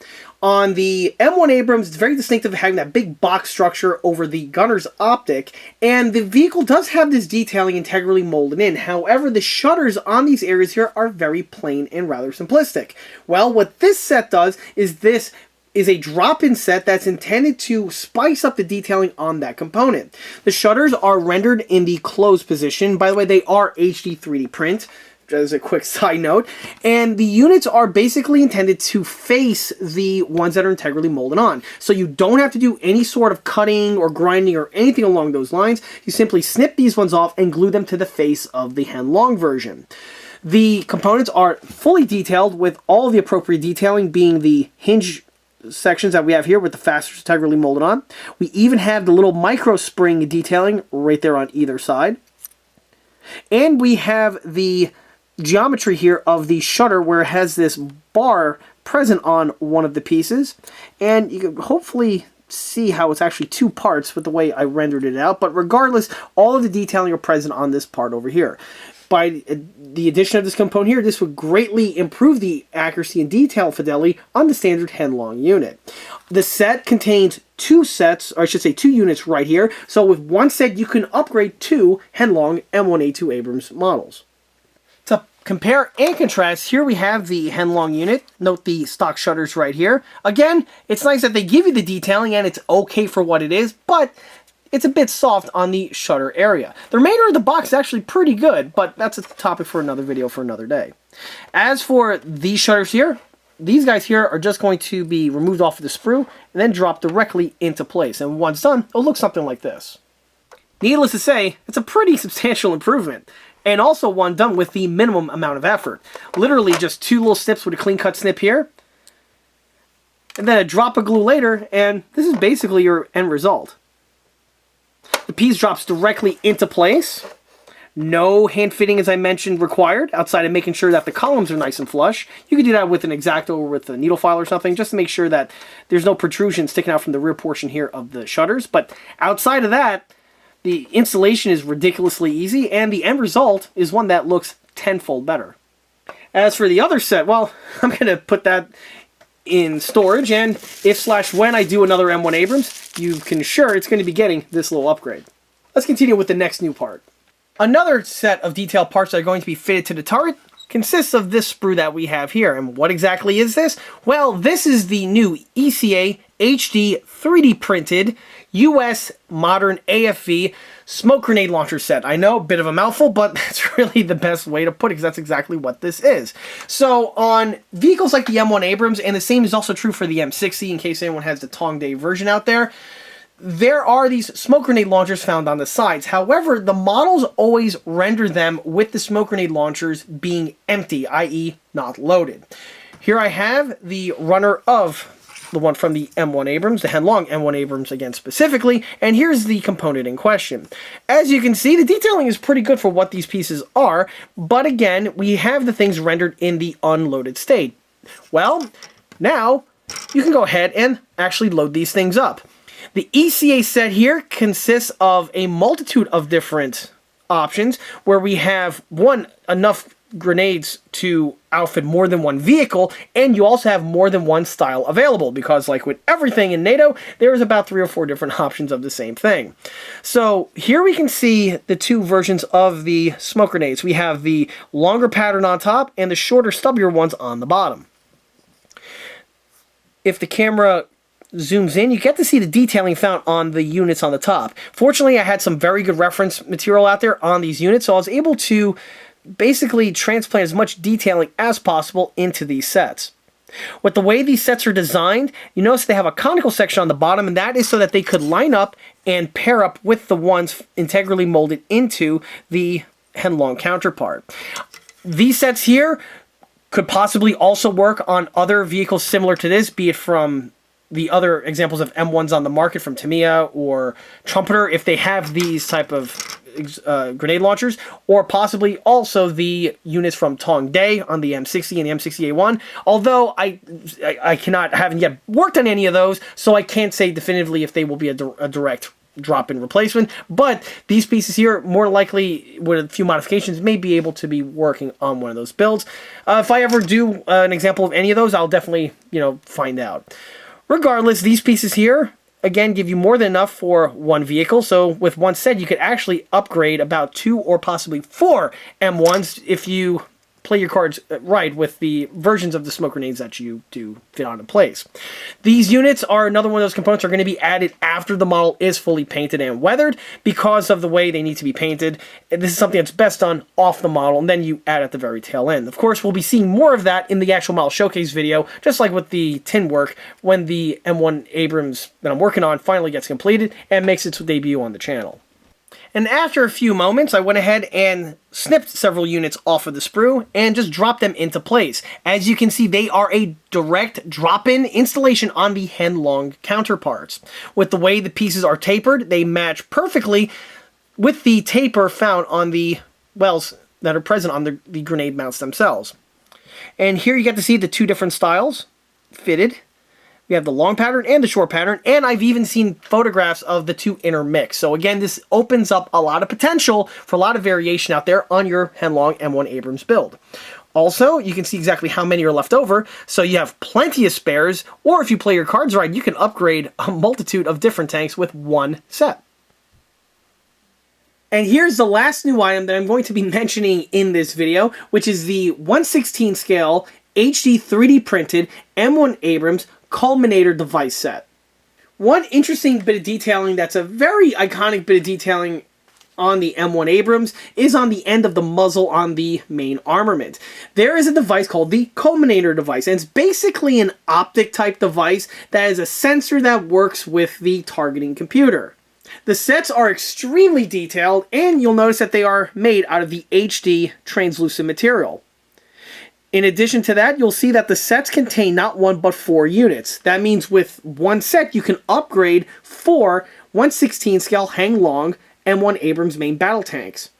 On the M1 Abrams, it's very distinctive having that big box structure over the gunner's optic, and the vehicle does have this detailing integrally molded in. However, the shutters on these areas here are very plain and rather simplistic. Well, what this set does is this is a drop-in set that's intended to spice up the detailing on that component. The shutters are rendered in the closed position. By the way, they are HD 3D print. As a quick side note, and the units are basically intended to face the ones that are integrally molded on. So you don't have to do any sort of cutting or grinding or anything along those lines. You simply snip these ones off and glue them to the face of the Heng Long version. The components are fully detailed with all the appropriate detailing, being the hinge sections that we have here with the fasteners integrally molded on. We even have the little micro spring detailing right there on either side. And we have the geometry here of the shutter where it has this bar present on one of the pieces, and you can hopefully see how it's actually two parts with the way I rendered it out, but regardless, all of the detailing are present on this part over here. By the addition of this component here, this would greatly improve the accuracy and detail fidelity on the standard Heng Long unit. The set contains two sets, or I should say two units right here, so with one set you can upgrade two Heng Long M1A2 Abrams models. To compare and contrast, here we have the Heng Long unit. Note the stock shutters right here. Again, it's nice that they give you the detailing and it's okay for what it is, but it's a bit soft on the shutter area. The remainder of the box is actually pretty good, but that's a topic for another video for another day. As for these shutters here, these guys here are just going to be removed off of the sprue and then dropped directly into place. And once done, it'll look something like this. Needless to say, it's a pretty substantial improvement, and also one done with the minimum amount of effort. Literally just two little snips with a clean cut snip here, and then a drop of glue later, and this is basically your end result. The piece drops directly into place. No hand fitting, as I mentioned, required, outside of making sure that the columns are nice and flush. You can do that with an X-Acto or with a needle file or something, just to make sure that there's no protrusion sticking out from the rear portion here of the shutters. But outside of that, the installation is ridiculously easy, and the end result is one that looks tenfold better. As for the other set, well, I'm going to put that in storage, and if/when I do another M1 Abrams, you can sure it's going to be getting this little upgrade. Let's continue with the next new part. Another set of detail parts that are going to be fitted to the turret consists of this sprue that we have here. And what exactly is this? Well, this is the new ECA HD 3D printed US modern AFV smoke grenade launcher set. I know, a bit of a mouthful, but that's really the best way to put it, because that's exactly what this is. So on vehicles like the M1 Abrams, and the same is also true for the M60 in case anyone has the Tong Day version out there, there are these smoke grenade launchers found on the sides. However, the models always render them with the smoke grenade launchers being empty, i.e. not loaded. Here I have the runner of the one from the M1 Abrams, the Heng Long M1 Abrams again specifically, and here's the component in question. As you can see, the detailing is pretty good for what these pieces are, but again, we have the things rendered in the unloaded state. Well, now you can go ahead and actually load these things up. The ECA set here consists of a multitude of different options, where we have enough grenades to outfit more than one vehicle, and you also have more than one style available, because like with everything in NATO, there's about 3 or 4 different options of the same thing. So here we can see the two versions of the smoke grenades. We have the longer pattern on top and the shorter, stubbier ones on the bottom. If the camera zooms in, you get to see the detailing found on the units on the top. Fortunately, I had some very good reference material out there on these units, so I was able to basically transplant as much detailing as possible into these sets. With the way these sets are designed, you notice they have a conical section on the bottom, and that is so that they could line up and pair up with the ones integrally molded into the Heng Long counterpart. These sets here could possibly also work on other vehicles similar to this, be it from the other examples of M1s on the market from Tamiya or Trumpeter, if they have these type of grenade launchers, or possibly also the units from Tong Day on the M60 and the M60A1. Although I haven't yet worked on any of those, so I can't say definitively if they will be a direct drop-in replacement. But these pieces here, more likely with a few modifications, may be able to be working on one of those builds. If I ever do an example of any of those, I'll definitely find out. Regardless, these pieces here, again, give you more than enough for one vehicle. So with one set, you could actually upgrade about 2 or possibly 4 M1s if you play your cards right with the versions of the smoke grenades that you do fit on in place. These units are another one of those components that are going to be added after the model is fully painted and weathered, because of the way they need to be painted. This is something that's best done off the model, and then you add at the very tail end. Of course, we'll be seeing more of that in the actual model showcase video, just like with the tin work, when the M1 Abrams that I'm working on finally gets completed and makes its debut on the channel. And after a few moments, I went ahead and snipped several units off of the sprue and just dropped them into place. As you can see, they are a direct drop-in installation on the Heng Long counterparts. With the way the pieces are tapered, they match perfectly with the taper found on the wells that are present on the grenade mounts themselves. And here you get to see the two different styles fitted. We have the long pattern and the short pattern, and I've even seen photographs of the two intermixed. So again, this opens up a lot of potential for a lot of variation out there on your Heng Long M1 Abrams build. Also, you can see exactly how many are left over, so you have plenty of spares, or if you play your cards right, you can upgrade a multitude of different tanks with one set. And here's the last new item that I'm going to be mentioning in this video, which is the 1/16 scale HD 3D printed M1 Abrams collimator device set. One interesting bit of detailing that's a very iconic bit of detailing on the M1 Abrams is on the end of the muzzle on the main armament. There is a device called the collimator device, and it's basically an optic type device that is a sensor that works with the targeting computer. The sets are extremely detailed, and you'll notice that they are made out of the HD translucent material. In addition to that, you'll see that the sets contain not one but 4 units. That means with one set, you can upgrade 4 1/16 scale Heng Long M1 Abrams main battle tanks.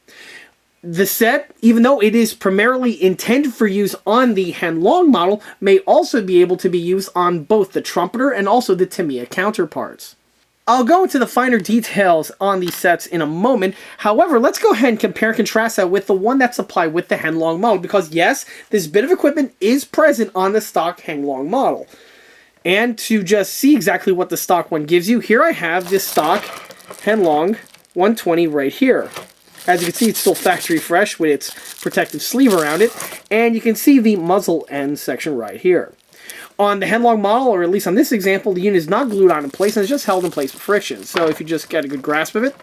The set, even though it is primarily intended for use on the Heng Long model, may also be able to be used on both the Trumpeter and also the Tamiya counterparts. I'll go into the finer details on these sets in a moment. However, let's go ahead and compare and contrast that with the one that's supplied with the Heng Long model, because yes, this bit of equipment is present on the stock Heng Long model. And to just see exactly what the stock one gives you, here I have this stock Heng Long 120 right here. As you can see, it's still factory fresh with its protective sleeve around it, and you can see the muzzle end section right here. On the Heng Long model, or at least on this example, the unit is not glued on in place and it's just held in place with friction. So if you just get a good grasp of it,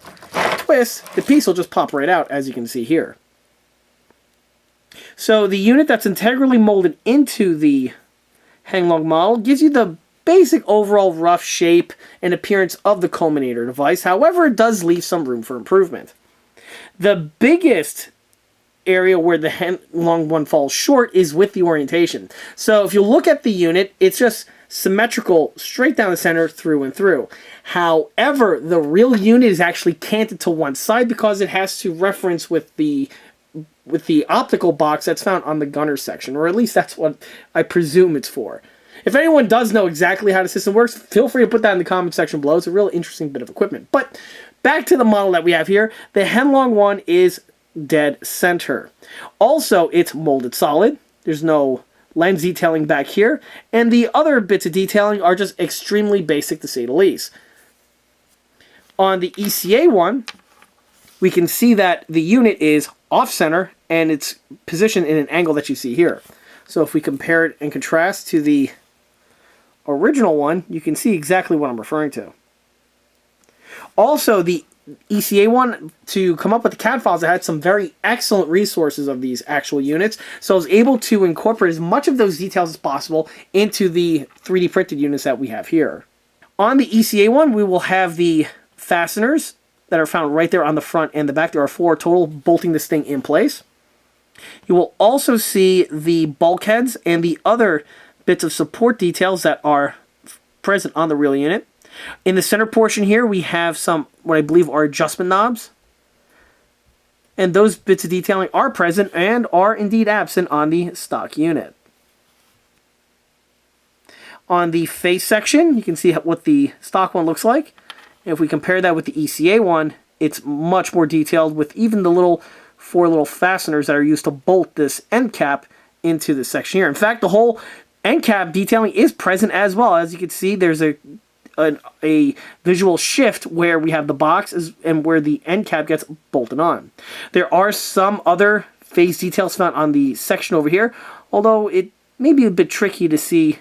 twist, the piece will just pop right out, as you can see here. So the unit that's integrally molded into the Heng Long model gives you the basic overall rough shape and appearance of the collimator device. However, it does leave some room for improvement. The biggest area where the Heng Long one falls short is with the orientation. So if you look at the unit, it's just symmetrical straight down the center through and through. However, the real unit is actually canted to one side because it has to reference with the optical box that's found on the gunner section, or at least that's what I presume it's for. If anyone does know exactly how the system works, feel free to put that in the comment section below. It's a real interesting bit of equipment. But back to the model that we have here, the Heng Long one is dead center. Also, it's molded solid. There's no lens detailing back here, and the other bits of detailing are just extremely basic to say the least. On the ECA one, we can see that the unit is off-center and it's positioned in an angle that you see here. So if we compare it and contrast to the original one, you can see exactly what I'm referring to. Also, the ECA one, to come up with the CAD files, I had some very excellent resources of these actual units, so I was able to incorporate as much of those details as possible into the 3D printed units that we have here. On the ECA one, we will have the fasteners that are found right there on the front and the back. There are 4 total, bolting this thing in place. You will also see the bulkheads and the other bits of support details that are present on the real unit. In the center portion here, we have some, what I believe are adjustment knobs. And those bits of detailing are present and are indeed absent on the stock unit. On the face section, you can see what the stock one looks like. And if we compare that with the ECA one, it's much more detailed, with even the 4 little fasteners that are used to bolt this end cap into this section here. In fact, the whole end cap detailing is present as well. As you can see, there's a visual shift where we have the box and where the end cap gets bolted on. There are some other face details found on the section over here, although it may be a bit tricky to see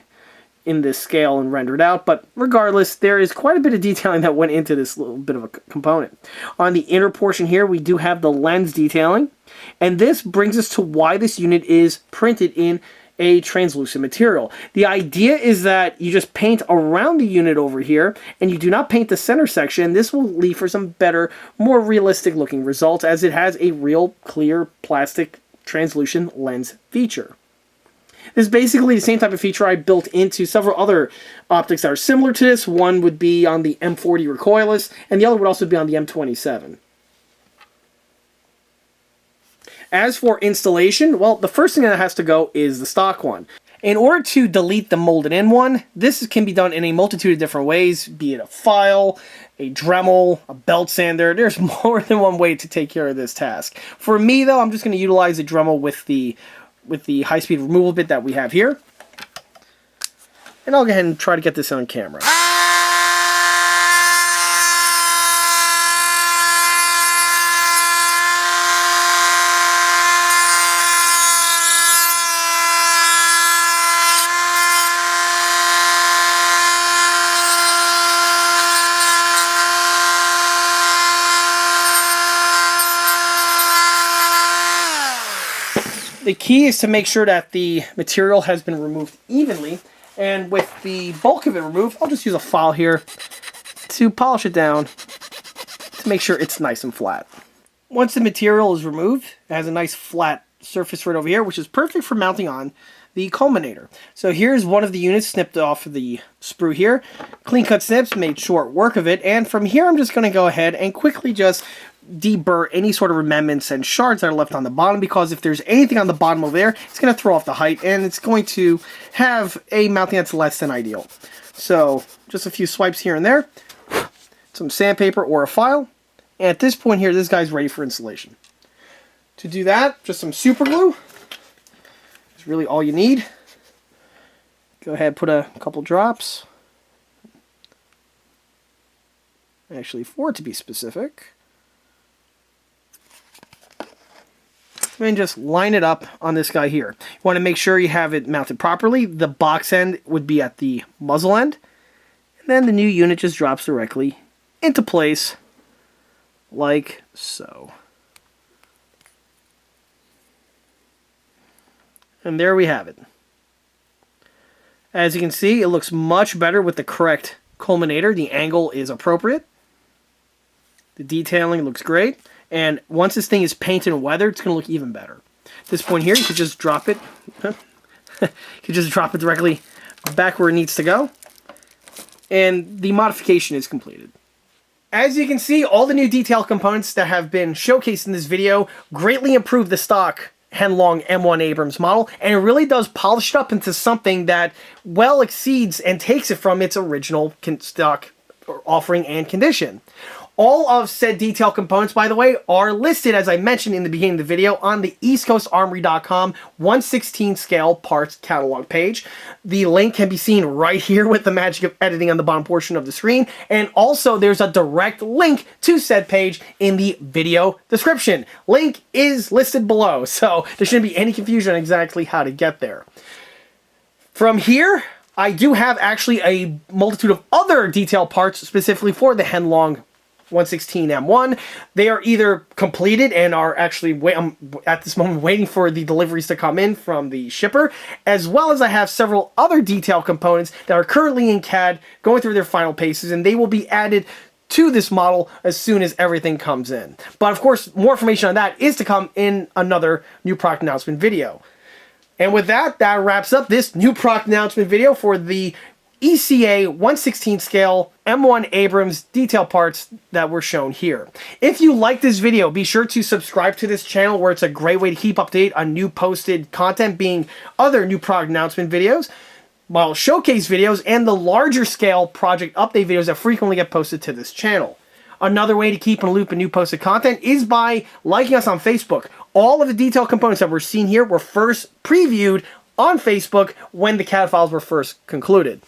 in this scale and rendered out, but regardless, there is quite a bit of detailing that went into this little bit of a component. On the inner portion here, we do have the lens detailing, and this brings us to why this unit is printed in a translucent material. The idea is that you just paint around the unit over here, and you do not paint the center section. This will leave for some better, more realistic looking results, as it has a real clear plastic translucent lens feature. This is basically the same type of feature I built into several other optics that are similar to this. One would be on the M40 recoilless, and the other would also be on the M27. As for installation, well, the first thing that has to go is the stock one. In order to delete the molded in one, this can be done in a multitude of different ways, be it a file, a Dremel, a belt sander. There's more than one way to take care of this task. For me, though, I'm just going to utilize a Dremel with the high-speed removal bit that we have here. And I'll go ahead and try to get this on camera. The key is to make sure that the material has been removed evenly, and with the bulk of it removed, I'll just use a file here to polish it down to make sure it's nice and flat. Once the material is removed, it has a nice flat surface right over here, which is perfect for mounting on the collimator. So here's one of the units snipped off of the sprue here. Clean cut snips, made short work of it, and from here I'm just going to go ahead and quickly just deburr any sort of remnants and shards that are left on the bottom, because if there's anything on the bottom over there, it's going to throw off the height and it's going to have a mounting that's less than ideal. So just a few swipes here and there, some sandpaper or a file, and at this point here, this guy's ready for installation. To do that, just some super glue is really all you need. Go ahead, put a couple drops. Actually, 4 to be specific. And just line it up on this guy here. You want to make sure you have it mounted properly. The box end would be at the muzzle end. And then the new unit just drops directly into place like so. And there we have it. As you can see, it looks much better with the correct collimator. The angle is appropriate. The detailing looks great. And once this thing is painted and weathered, it's going to look even better. At this point here, you can just drop it. You can just drop it directly back where it needs to go. And the modification is completed. As you can see, all the new detail components that have been showcased in this video greatly improve the stock Heng Long M1 Abrams model, and it really does polish it up into something that well exceeds and takes it from its original stock offering and condition. All of said detail components, by the way, are listed, as I mentioned in the beginning of the video, on the eastcoastarmory.com 1/16 scale parts catalog page. The link can be seen right here with the magic of editing on the bottom portion of the screen. And also, there's a direct link to said page in the video description. Link is listed below, so there shouldn't be any confusion on exactly how to get there. From here, I do have actually a multitude of other detail parts specifically for the Heng Long 1/16 M1. They are either completed and are actually, I'm at this moment waiting for the deliveries to come in from the shipper, as well as I have several other detail components that are currently in CAD going through their final paces, and they will be added to this model as soon as everything comes in. But of course, more information on that is to come in another new product announcement video. And with that, that wraps up this new product announcement video for the ECA 1/16 scale M1 Abrams detail parts that were shown here. If you like this video, be sure to subscribe to this channel, where it's a great way to keep update on new posted content, being other new product announcement videos, model showcase videos, and the larger scale project update videos that frequently get posted to this channel. Another way to keep in a loop of new posted content is by liking us on Facebook. All of the detail components that we're seeing here were first previewed on Facebook when the CAD files were first concluded.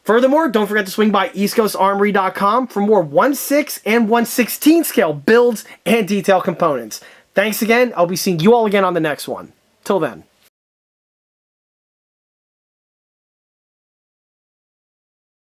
Furthermore, don't forget to swing by eastcoastarmory.com for more 1/6 and 1/16 scale builds and detail components. Thanks again. I'll be seeing you all again on the next one. Till then.